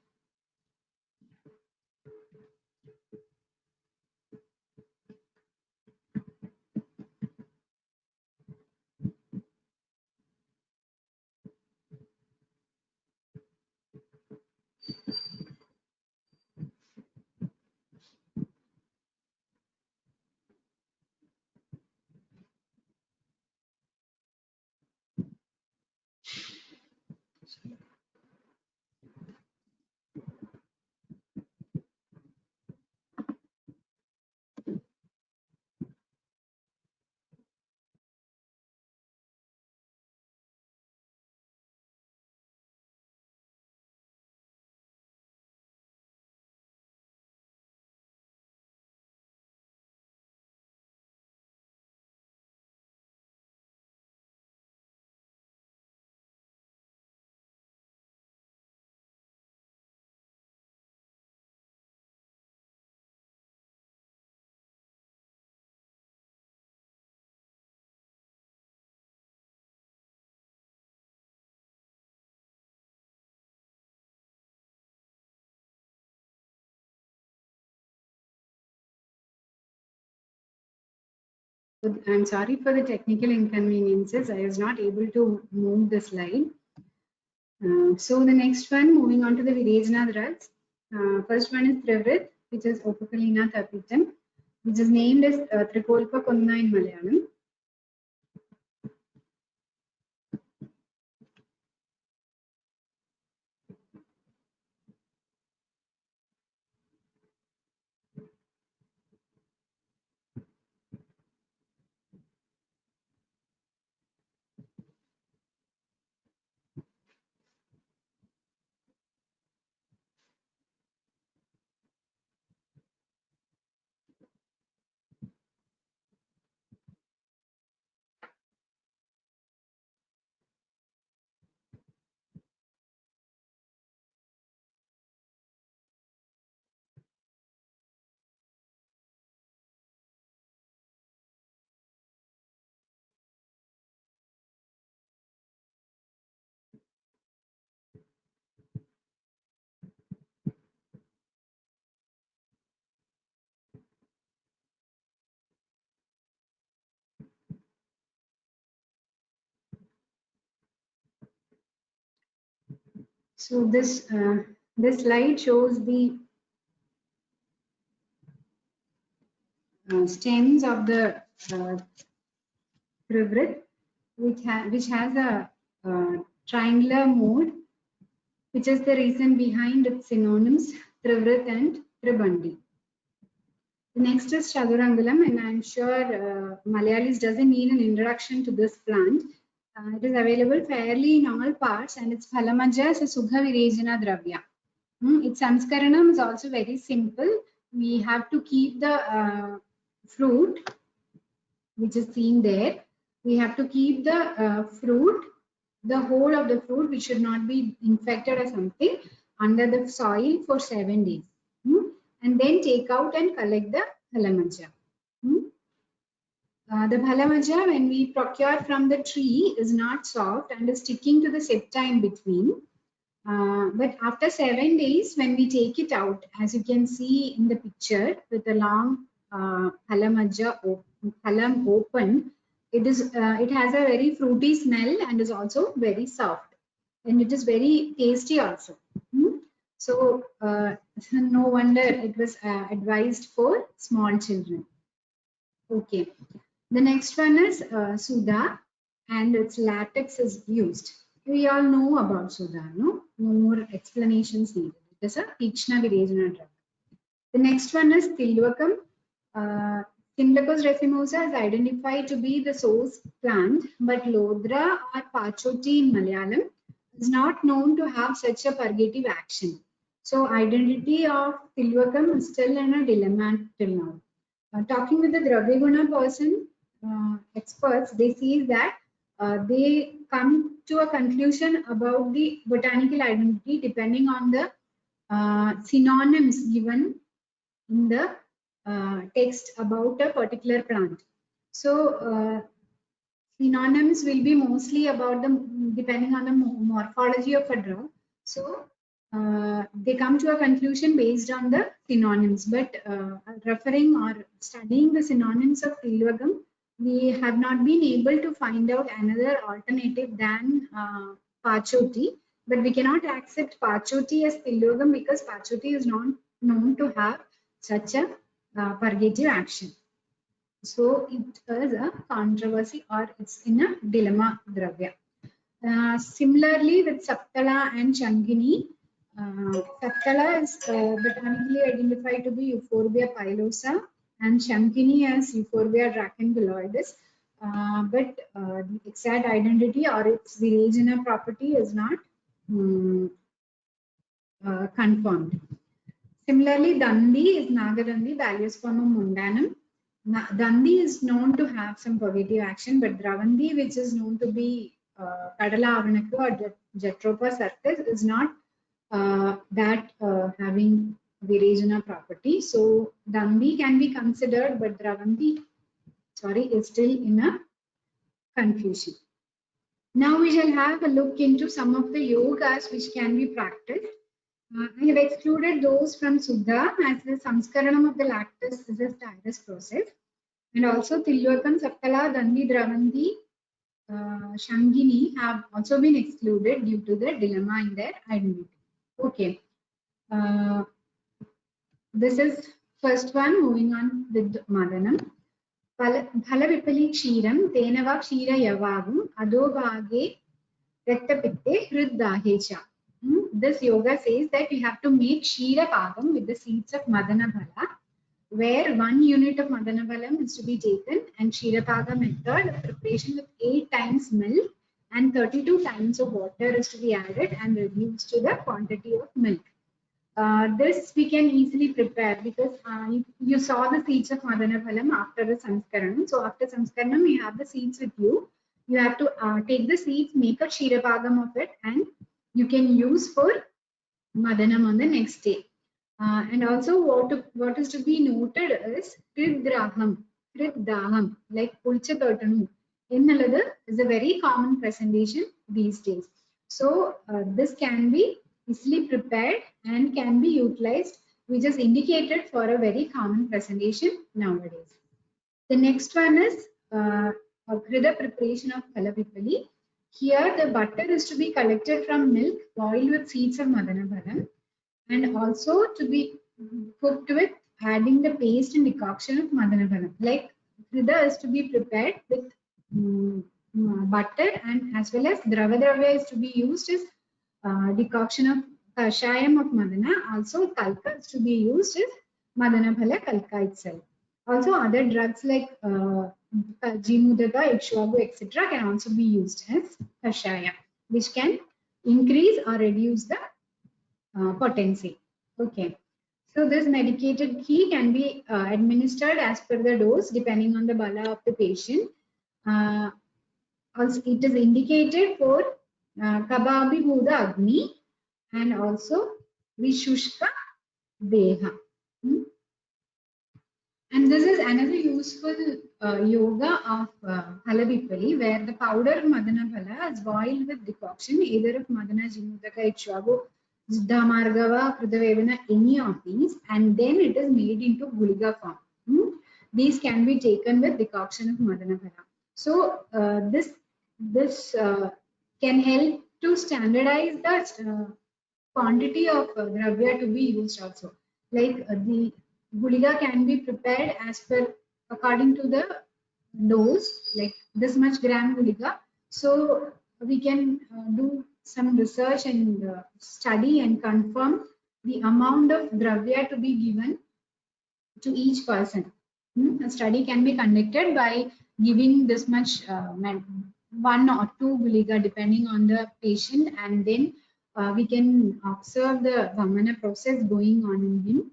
I'm sorry for the technical inconveniences. I was not able to move the slide. So the next one, moving on to the Virejana drugs. First one is Trivrit, which is Opocalina tapetum, which is named as Trikolpa Konna in Malayalam. So this slide shows the stems of the Trivrit, which has a triangular mode, which is the reason behind its synonyms Trivrit and Tribandi. The next is Chadurangulam, and I'm sure Malayalis doesn't need an introduction to this plant. It is available fairly in all parts, and its Phalamaja is a Sugha Virejana Dravya. Its Samskaranam is also very simple. We have to keep the fruit, which is seen there. We have to keep the fruit, the whole of the fruit, which should not be infected or something, under the soil for 7 days. And then take out and collect the Phalamaja. The Phalamaja, when we procure from the tree, is not soft and is sticking to the septa in between. But after 7 days, when we take it out, as you can see in the picture, with a long Phalamaja phalam open, it has a very fruity smell and is also very soft, and it is very tasty also. So no wonder it was advised for small children. Okay, the next one is Sudha, and its latex is used. We all know about Sudha, no more explanations needed. It is a Tikshna Virejana drug. The next one is Tilvakam. Thymbacus racemosa is identified to be the source plant, but Lodra or Pachoti in Malayalam is not known to have such a purgative action. So identity of Tilvakam is still in a dilemma till now. Talking with the Dravyaguna person, experts, they see that they come to a conclusion about the botanical identity depending on the synonyms given in the text about a particular plant. So synonyms will be mostly about the depending on the morphology of a drug. So they come to a conclusion based on the synonyms, but referring or studying the synonyms of Tilvakam, we have not been able to find out another alternative than Pachoti, but we cannot accept Pachoti as Tilvakam because Pachoti is not known to have such a purgative action. So it is a controversy, or it's in a dilemma dravya. Similarly with Saptala and Chankini, Saptala is botanically identified to be Euphorbia pilosa and Chankini as Euphorbia dracunculoides, but the exact identity or its Virejana property is not confirmed. Similarly, Dandi is Nagadandi, Valiospermum mundanum. Dandi is known to have some purgative action, but Dravandi, which is known to be Kadala Avanakku or Jatropha surface, is not having Virejana property. So Dandi can be considered, but Dravandi, is still in a confusion. Now we shall have a look into some of the yogas which can be practiced. I have excluded those from Sudha as the Samskaranam of the lactose is a styrus process. And also Tilyokam, Saptala, Dandi, Dravanti, Shangini have also been excluded due to the dilemma in their identity. Okay. This is first one. Moving on with Madanam. Phalavipali Kshiram, Tenava Kshira Yavagum, Adobhage, Raktapitte, Hriddahecha. This yoga says that we have to make Kshira Pagam with the seeds of Madana Bhala, where 1 unit of Madana Bhalam is to be taken, and Kshira Paga method, preparation with 8 times milk and 32 times of water is to be added and reduced to the quantity of milk. This we can easily prepare because you saw the seeds of Madana Phalam after the Samskaranam. So after Samskaranam, you have the seeds with you. You have to take the seeds, make a Kshirapagam of it, and you can use for Madanam on the next day. And also what is to be noted is Kriddaham, like Pulcha Tortanu. Is a very common presentation these days. So this can be easily prepared and can be utilized, which is indicated for a very common presentation nowadays. The next one is Krida preparation of Phalavipali. Here the butter is to be collected from milk boiled with seeds of Madana Bhalam, and also to be cooked with adding the paste and decoction of Madana Bhalam. Like Krida is to be prepared with butter, and as well as Dravadravya is to be used as decoction of Kashayam of Madana. Also Kalka is to be used as Madana Bhala Kalka itself. Also other drugs like Jimudaka, Ikshwagu, etc. can also be used as Kashaya, which can increase or reduce the potency. Okay. So this medicated ghee can be administered as per the dose depending on the bala of the patient. Also it is indicated for Kababi Bhuda Agni and also Vishushka Deha. And this is another useful yoga of Phalavipali, where the powder Madana Phala is boiled with decoction either of Madana, Jimudaka, Ikshwagu, Siddhamargava, Krudavevana, any of these, and then it is made into Guliga form. These can be taken with decoction of Madana Phala. So this can help to standardize the quantity of dravya to be used also. Like the Guliga can be prepared as per according to the dose, like this much gram Guliga. So we can do some research and study and confirm the amount of dravya to be given to each person. A study can be conducted by giving this much 1 or 2 Guliga depending on the patient, and then we can observe the Vamana process going on in him.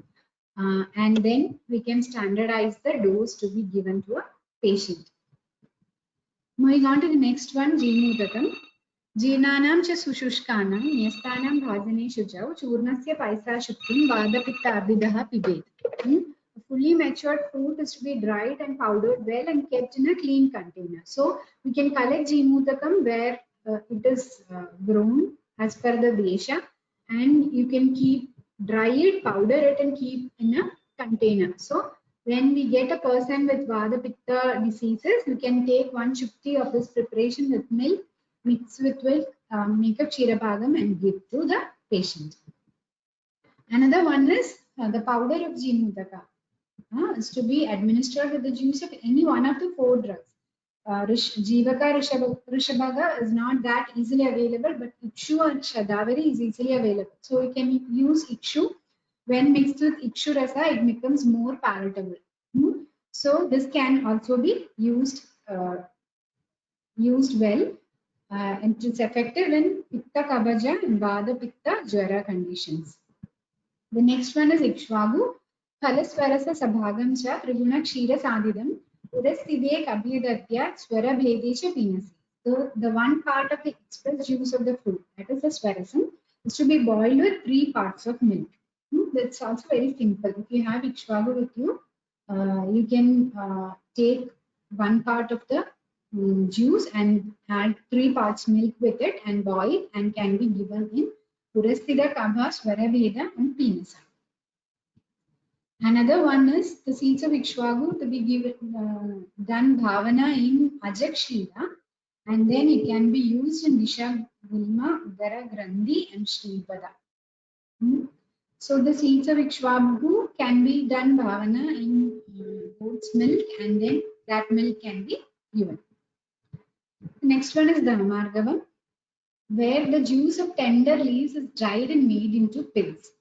And then we can standardize the dose to be given to a patient. Moving on to the next one, Jimudakam. Jeenanam cha sushushkanam nyastanam bhajane shujau churnasya paisa shuktim vadapitta abhidaha pibet. A fully matured fruit is to be dried and powdered well and kept in a clean container. So we can collect Jimudakam where it is grown as per the desha, and you can keep dry it, powder it, and keep in a container. So when we get a person with Vada Pitta diseases, we can take 1 shukti of this preparation with milk, mix with milk, make a Kshirapagam and give to the patient. Another one is the powder of Jimudaka is to be administered with the juice of any one of the 4 drugs. Jivaka Rishabhaga is not that easily available, but Ikshu and Shadavari is easily available. So we can use Ikshu. When mixed with Ikshu Rasa, it becomes more palatable. So this can also be used well, and it is effective in Pitta Kabaja and Vada Pitta Jwara conditions. The next one is Ikshwagu. Phalaswarasa Sabhagam Cha Triguna Kshira Sadidam. Udastidek Abhidatya Swara Bhedesha Pinasi. So the one part of the express juice of the fruit, that is the swarasam, is to be boiled with 3 parts of milk. That's also very simple. If you have Ikshwagu with you, you can take 1 part of the juice and add 3 parts milk with it and boil, and can be given in Purastida, Kabha, Swara Bheda and Pinasa. Another one is the seeds of Ikshvaku to be given done bhavana in Ajak Shila, and then it can be used in Disha, Gulma, Udara, Grandhi, and Shripada. So the seeds of Ikshvaku can be done bhavana in goat's milk, and then that milk can be given. The next one is Dharmargavam, where the juice of tender leaves is dried and made into pills.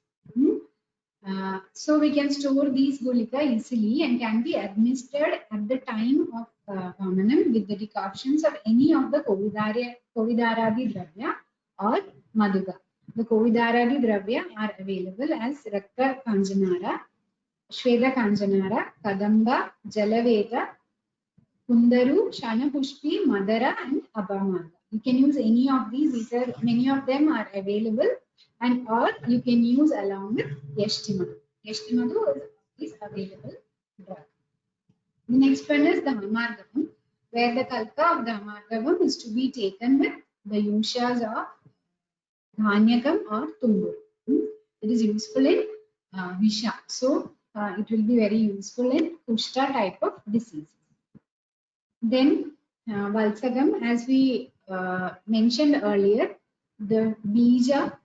So we can store these gulika easily and can be administered at the time of Vamanam with the decoctions of any of the Kovidaradi Dravya or Madhuga. The Kovidaradi Dravya are available as Rakta Kanjanara, Shveda Kanjanara, Kadamba, Jalaveta, Kundaru, Shanapushpi, Madara, and Abhamanga. You can use any of these. Many of them are available, and or you can use along with Yashtimadu. Yashtimadu is available drug. The next one is the Dharmargavam, where the kalka of the Dharmargavam is to be taken with the yushas of Dhanyakam or Tumbur. It is useful in Visha. So it will be very useful in Kushta type of disease. Then Valsagam, as we mentioned earlier, the bija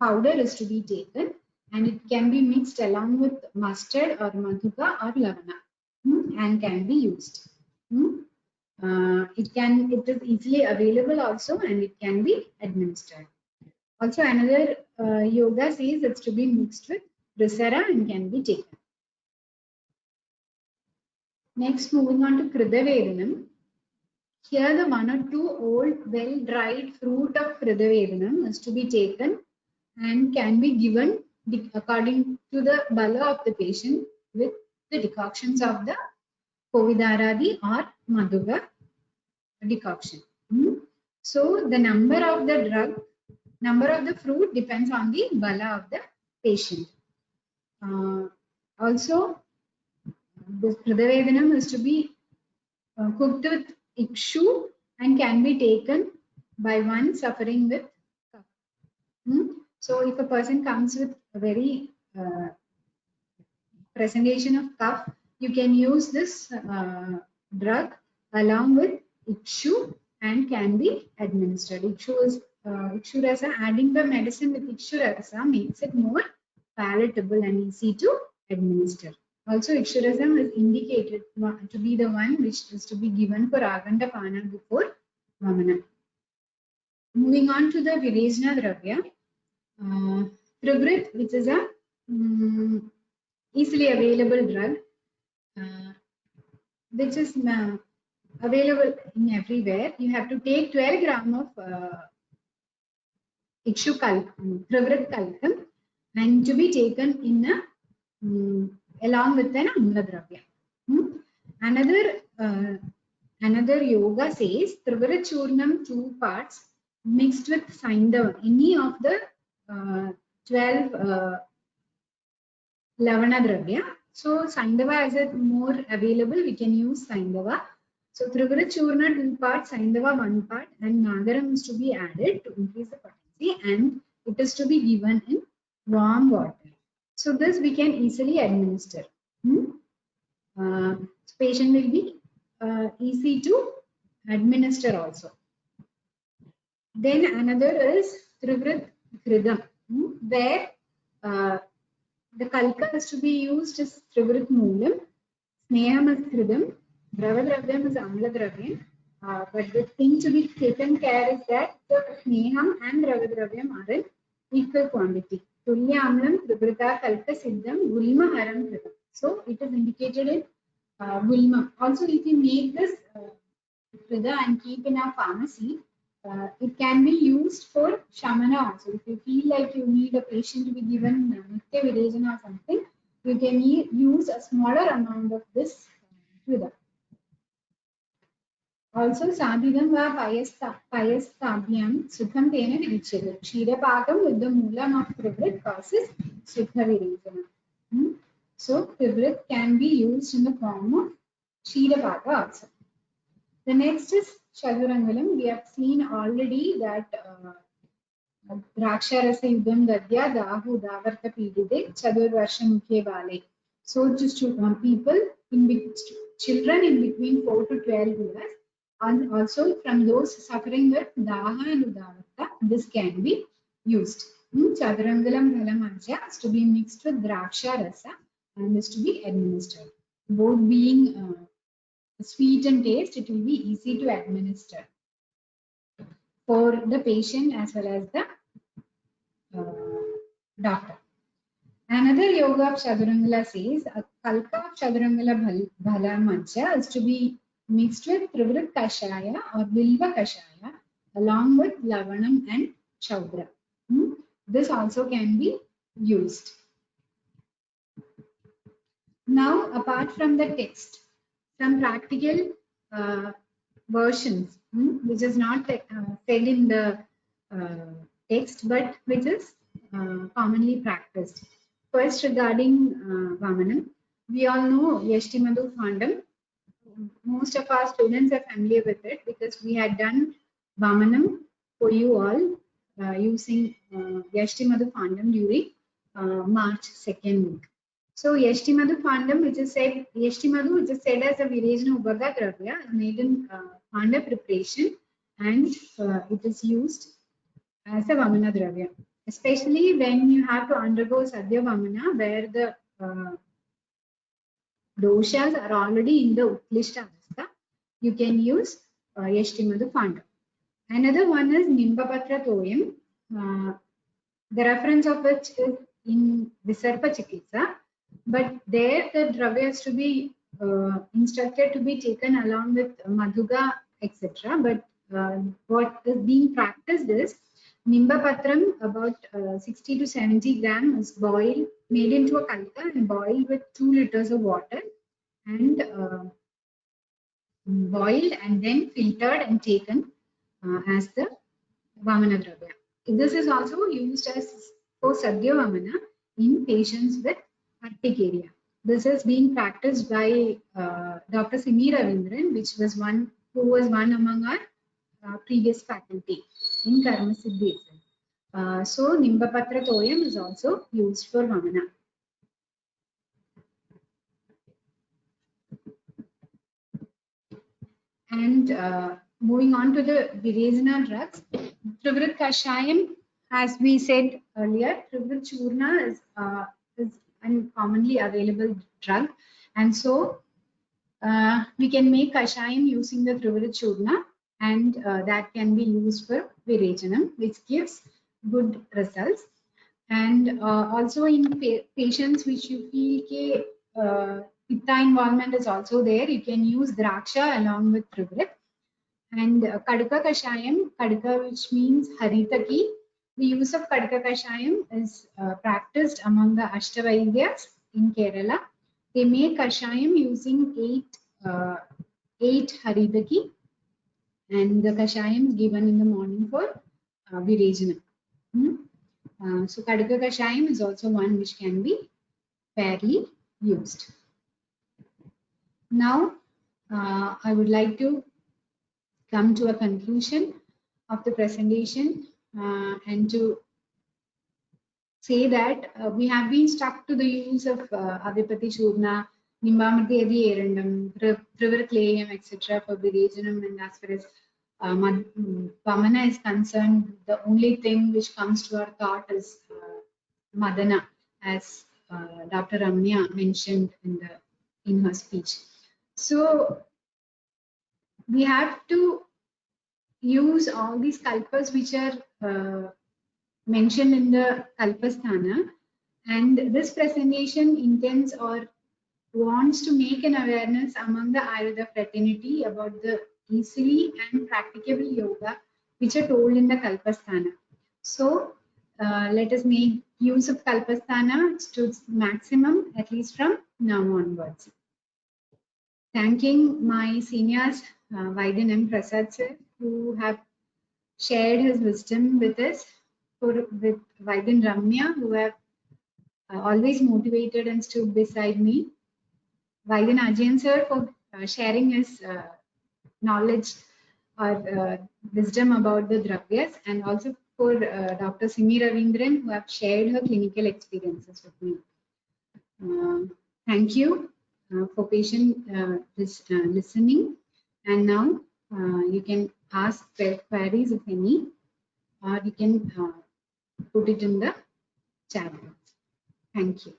powder is to be taken and it can be mixed along with mustard or madhuka or lavana and can be used. It is easily available also and it can be administered. Also another yoga says it's to be mixed with Risara and can be taken. Next, moving on to Kridavedanam. Here the 1 or 2 old well-dried fruit of Kridavedanam is to be taken and can be given according to the bala of the patient with the decoctions of the Kovidaradi or Madhuga decoction. So the number of the fruit depends on the bala of the patient. Also, the Kridavedanam is to be cooked with Ikshu and can be taken by one suffering with cough. So if a person comes with a very presentation of cough, you can use this drug along with Ikshu and can be administered. Ikshu Rasa, adding the medicine with Ikshu Rasa makes it more palatable and easy to administer. Also, Ikshurasam is indicated to be the one which is to be given for Aganda Pana before Vamana. Moving on to the Virejna Dravya, Trivrit, which is a easily available drug, which is available in everywhere. You have to take 12 gram of Ikshu Kalkam, Trivrit Kalkam, and to be taken in a along with an Amla Dravya. Another yoga says Trivrit Churnam 2 parts mixed with Saindava, any of the 12 Lavana Dravya. So Saindava is it more available, we can use Saindava. So Trivrit Churna 2 parts, Saindava 1 part, and Nagaram is to be added to increase the potency, and it is to be given in warm water. So this we can easily administer. Patient will be easy to administer also. Then another is Trivrit Kridam, where the kalka is to be used as Trivrit Moolam, Sneham is Kridam, Dravadravyam is Amla Dravyam. But the thing to be taken care is that the Sneham and Dravadravyam are in equal quantity. Tulya Amlam, Trivrita, Kalka Siddham, Gulma Haram Kridam. So it is indicated in Gulma. Also, if you make this Krida and keep in a pharmacy, it can be used for Shamana also. If you feel like you need a patient to be given Nitya Virejana or something, you can use a smaller amount of this Krida. Also, Sadhidam va payastabhyam sukham tena virichyate. Kshirapakam with the moolam of Trivrit causes sukha virejana. So, Trivrit can be used in the form of Kshirapaka also. The next is Chadurangalam. We have seen already that Draksharasa Yudham Gadya Dahu Davarta Pidide Chadur Varsha Mukhe Vale. So just people children in between 4 to 12 years, and also from those suffering with Daha and Udavata, this can be used. Chadrangalam Bhalamanja is to be mixed with Draksha Rasa and is to be administered. Both being sweet and taste, it will be easy to administer for the patient as well as the doctor. Another yoga of Chaturangala says a kalka of Chaturangala Bhala Mancha is to be mixed with Trivrit Kashaya or Vilva Kashaya along with Lavanam and Chaudra. This also can be used. Now, apart from the text, some practical versions, which is not said in the text, but which is commonly practiced. First, regarding Vamanam, we all know Yashtimadhu Fandam. Most of our students are familiar with it because we had done Vamanam for you all using Yashtimadhu Fandam during March 2nd week. So Yashtimadhu Fandam, which is said, Yashtimadhu, which is said as a Virejana Ubhaga Dravya, is made in Fanda preparation and it is used as a Vamana Dravya. Especially when you have to undergo Sadhya Vamana, where the doshas are already in the Utlishta Avastha, you can use Yashtimadhu Fanda. Another one is Nimbapatra Toyam. The reference of which is in Visarpa Chikitsa, but there the dravya is to be instructed to be taken along with Madhuga, etc. But what is being practiced is Nimbapatram, about 60 to 70 grams, is boiled, made into a kalka and boiled with 2 liters of water and boiled and then filtered and taken as the Vamana Dravya. This is also used as for Sadhya Vamana in patients with urticaria. This is being practiced by Dr. Simi Ravindran, who was one among our previous faculty in Karma Siddhi. So Nimbapatra Toyam is also used for Vamana. And moving on to the Virejana drugs, Trivrit Kashayam, as we said earlier, Trivrit Churna is a commonly available drug, and so we can make Kashayam using the Trivrit Churna, and that can be used for Virejanam, which gives good results. And also in patients which you feel Pitta involvement is also there, you can use Draksha along with Trivrit. And Kadaka Kashayam, Kadaka, which means Haritaki. The use of Kadaka Kashayam is practiced among the Ashtavaidyas in Kerala. They make Kashayam using 8 Haritaki, and the Kashayam is given in the morning for Virejana. So Kadaka Kashayam is also one which can be fairly used. Now, I would like to come to a conclusion of the presentation and to say that we have been stuck to the use of Avipati Churna, Nimbamriti Adi Erandam, Trivrit etc. for Virejanam, and as far as Vamana is concerned, the only thing which comes to our thought is Madana, as Dr. Ramya mentioned in her speech. So we have to use all these kalpas which are mentioned in the Kalpasthana, and this presentation intends or wants to make an awareness among the Ayurveda fraternity about the easily and practicable yoga which are told in the Kalpasthana. So let us make use of Kalpasthana to maximum, at least from now onwards. Thanking my seniors, Vaidyan M. Prasad sir, who have shared his wisdom with us, with Vaidyan Ramya, who have always motivated and stood beside me. Vaidyan Ajayan sir for sharing his knowledge or wisdom about the dravyas, and also for Dr. Simi Ravindran, who have shared her clinical experiences with me. Thank you for patient listening. And now you can ask queries if any, or you can put it in the chat box. Thank you.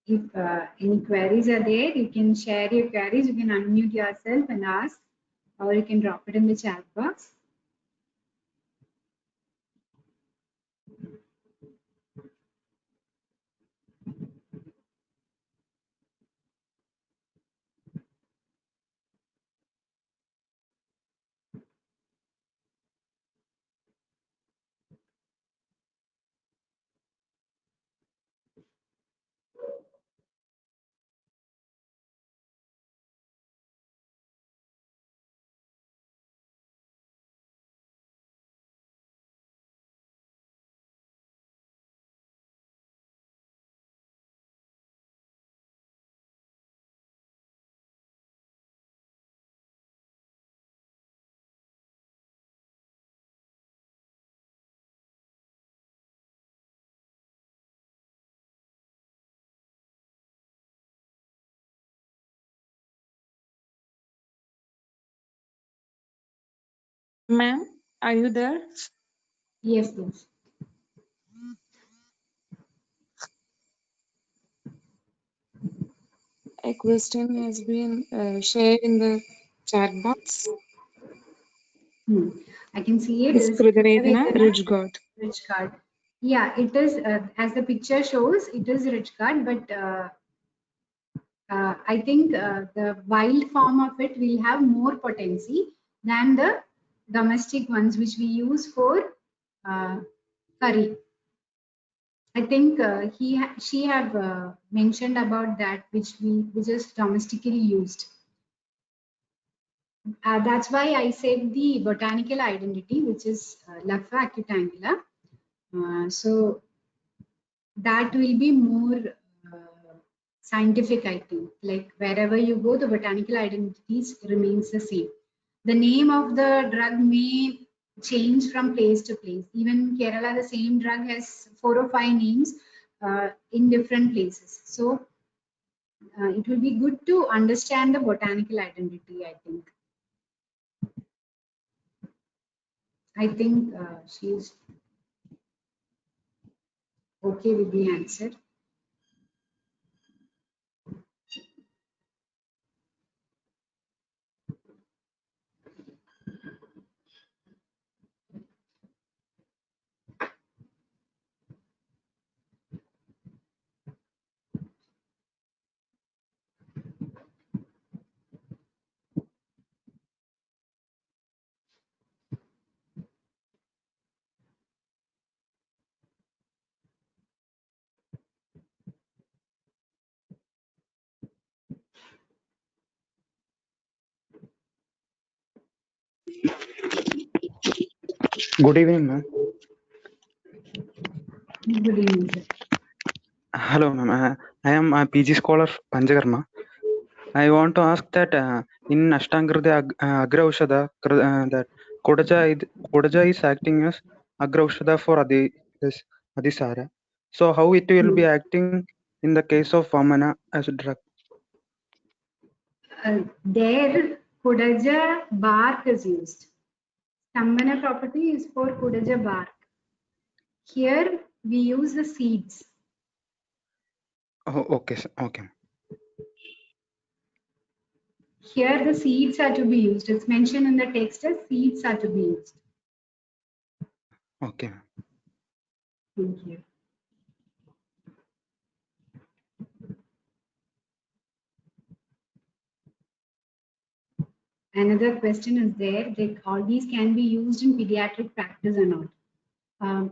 If any queries are there, you can share your queries. You can unmute yourself and ask, or you can drop it in the chat box. Ma'am, are you there? Yes, please. A question has been shared in the chat box. I can see it. Is Krudavedana rich god? Rich card. Yeah, it is. As the picture shows, it is rich card, but I think the wild form of it will have more potency than the domestic ones which we use for curry. I think she have mentioned about that which is domestically used. That's why I said the botanical identity, which is Lapha acutangula. So that will be more scientific, I think. Like wherever you go, the botanical identities remains the same. The name of the drug may change from place to place. Even in Kerala, the same drug has 4 or 5 names in different places. So it will be good to understand the botanical identity, I think. I think she's okay with the answer. Good evening, ma'am. Good evening, sir. Hello, ma'am. I am a PG scholar Panchakarma. I want to ask that in Ashtangrida Agraushada, that Kodaja is acting as Agraushada for Adisara. So how it will be acting in the case of Vamana as a drug? there Kudaja bark is used. Stambhana property is for Kudaja bark. Here we use the seeds. Oh, okay, sir. Okay. Here the seeds are to be used. It's mentioned in the text as seeds are to be used. Okay. Thank you. Another question is there, that all these can be used in pediatric practice or not.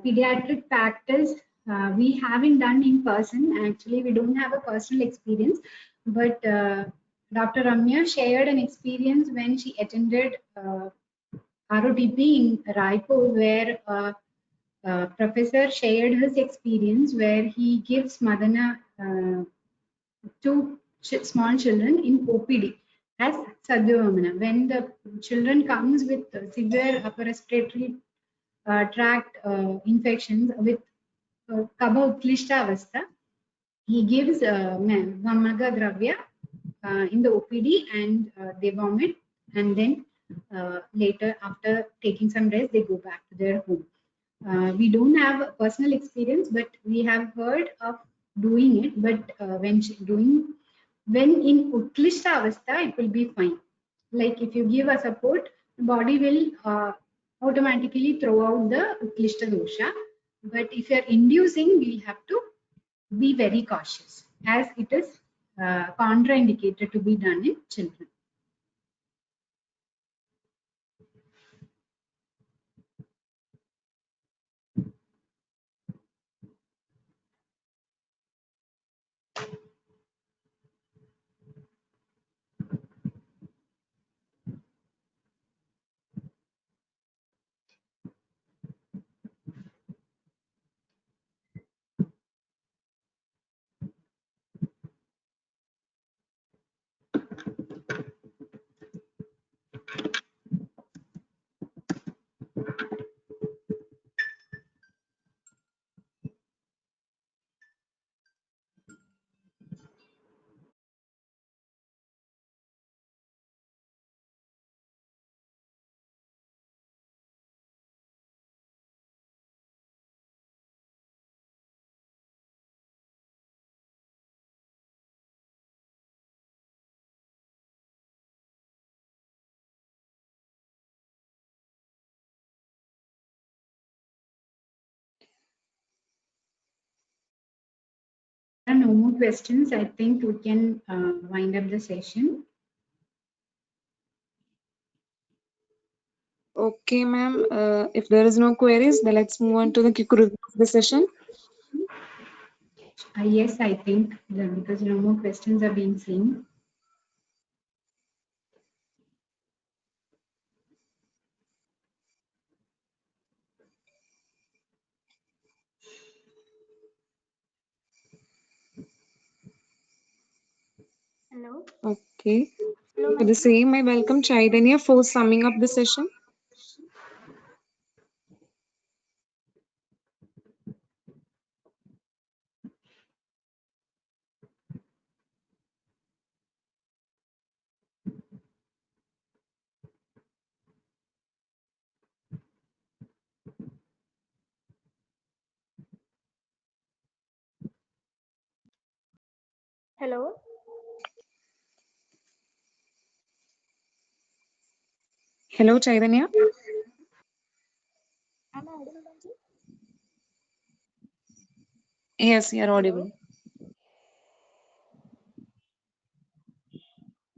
Pediatric practice, we haven't done in person. Actually, we don't have a personal experience, but Dr. Ramya shared an experience when she attended ROTP in Raipur, where professor shared his experience where he gives Madana to small children in OPD as Sadhyavamana. When the children comes with severe upper respiratory tract infections with Kaba Utklishta Avastha, he gives Vamaga Dravya in the OPD and they vomit, and then later after taking some rest they go back to their home. We don't have a personal experience, but we have heard of doing it. But when in Utklishta Avastha, it will be fine. Like if you give a support, the body will automatically throw out the Utklishta dosha. But if you're inducing, we have to be very cautious, as it is contraindicated to be done in children. There are no more questions. I think we can wind up the session. Okay, ma'am. If there is no queries, then let's move on to the quick review of the session. Yes, I think because no more questions are being seen. Hello. Okay. Hello, For the same, I welcome Chaitanya for summing up the session. Hello. Hello, Chaitanya. Am I audible, Anji? Yes, you are audible.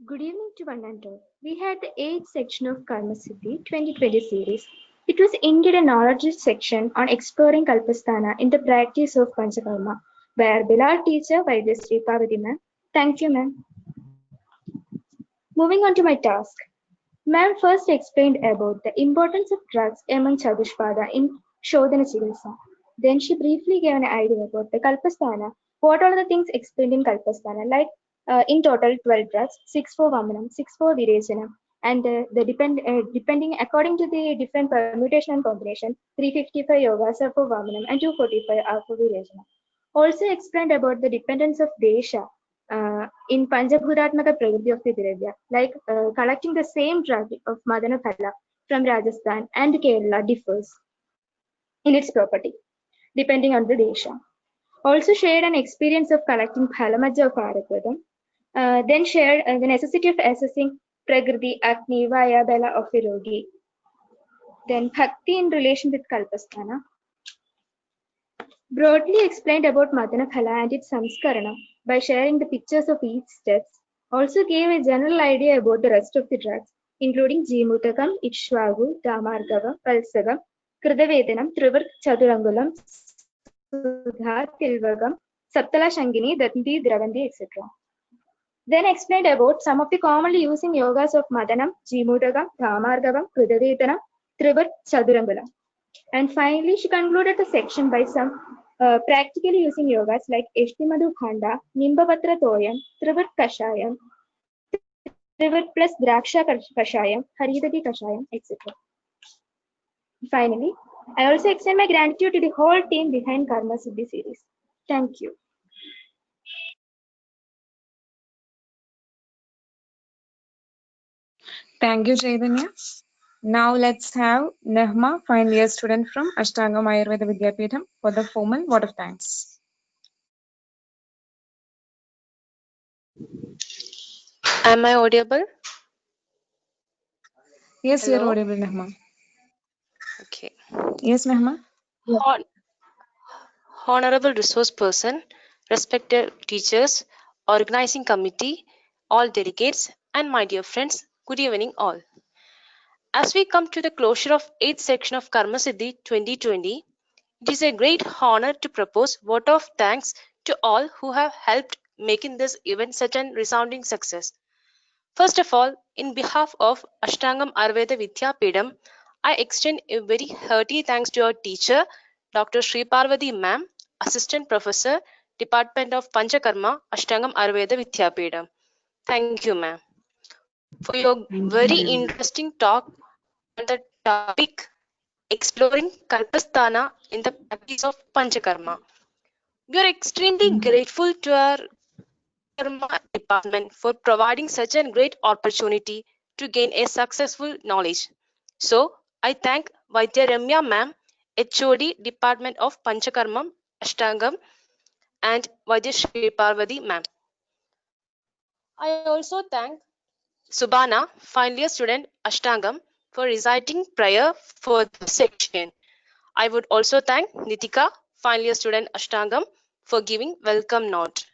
Good evening to one and all. We had the 8th section of Karma Siddhi 2020 series. It was indeed a knowledge section on exploring Kalpasthana in the practice of Panchakarma by our beloved teacher Vaidya Parvati ma'am. Thank you, ma'am. Moving on to my task. Ma'am first explained about the importance of drugs among Chadushpada in Shodhana Chikitsa. Then she briefly gave an idea about the Kalpasthana. What are the things explained in Kalpasthana? Like in total 12 drugs, 6 for Vamanam, 6 for Virejanam, and depending according to the different permutation and combination, 355 yogas are for Vamanam and 245 are for Virejanam. Also explained about the dependence of Desha. in Panchabhutatmaka Prakriti of the Dravya, like collecting the same drug of Madana Phala from Rajasthan and Kerala differs in its property, depending on the desha. Also shared an experience of collecting Phalamaja of Arakvatam, then shared the necessity of assessing Prakriti, Agni, Vaya, Bala of the Rogi. Then Bhakti in relation with Kalpasthana. Broadly explained about Madana Phala and its Samskarana by sharing the pictures of each steps. Also gave a general idea about the rest of the drugs, including Jeemutakam, Ikshvaku, Damargava, Palsagam, Kridavedanam, Trivar Chadurangulam, Sudha, Tilvagam, Saptala Shangini, Danti, Dravanti, etc. Then explained about some of the commonly using yogas of Madanam, Jeemutagam, Damargavam, Kridavedanam, Trivar Chadurangulam. And finally, she concluded the section by some practically using yogas like Eshtimadu Khanda, Nimbapatra Toyam, Trivat Kashayam, Trivat plus Draksha Kashayam, Haridati Kashayam, etc. Finally, I also extend my gratitude to the whole team behind Karma Siddhi series. Thank you. Thank you, Chaitanya. Now let's have Nehma, final year student from Ashtangam Ayurveda Vidyapeetham, for the formal vote of thanks. Am I audible? Yes, you are Hello? audible, Nehma. Okay. Yes, Nehma. Hon- Honorable resource person, respected teachers, organizing committee, all delegates, and my dear friends, good evening all. As we come to the closure of 8th section of Karma Siddhi 2020, it is a great honor to propose vote of thanks to all who have helped making this event such a resounding success. First of all, in behalf of Ashtangam Ayurveda Vidyapeetham, I extend a very hearty thanks to our teacher, Dr. Sri Parvati Ma'am, Assistant Professor, Department of Panchakarma, Ashtangam Ayurveda Vidyapeetham. Thank you, ma'am, for your very interesting talk on the topic exploring Kalpasthana in the practice of Panchakarma. We are extremely grateful to our Karma department for providing such a great opportunity to gain a successful knowledge. So, I thank Vaidya Ramya ma'am, HOD Department of Panchakarma Ashtangam, and Vaidya Shri Parvati ma'am. I also thank Subhana, final year student Ashtangam, for reciting prayer for the section. I would also thank Nitika, final year student Ashtangam, for giving welcome note.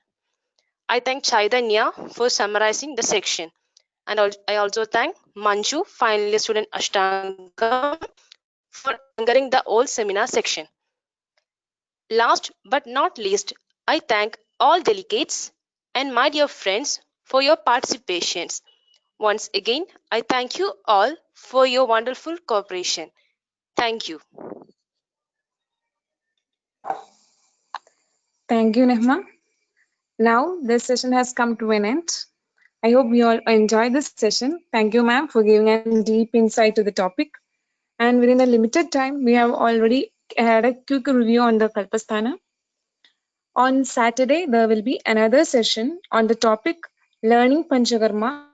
I thank Chaitanya for summarizing the section. And I also thank Manju, final year student Ashtangam, for anchoring the whole seminar section. Last but not least, I thank all delegates and my dear friends for your participations. Once again, I thank you all for your wonderful cooperation. Thank you. Thank you, Nehma. Now this session has come to an end. I hope you all enjoyed this session. Thank you, ma'am, for giving a deep insight to the topic. And within a limited time, we have already had a quick review on the Kalpasthana. On Saturday, there will be another session on the topic Learning Panchakarma.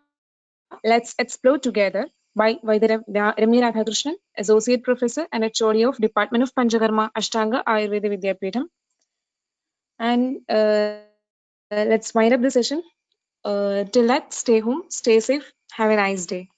Let's explore together by Ramya Radhakrishnan, Associate Professor and HOD of Department of Panchakarma, Ashtanga Ayurveda Vidyapeetham. And let's wind up the session. Till that, stay home, stay safe, have a nice day.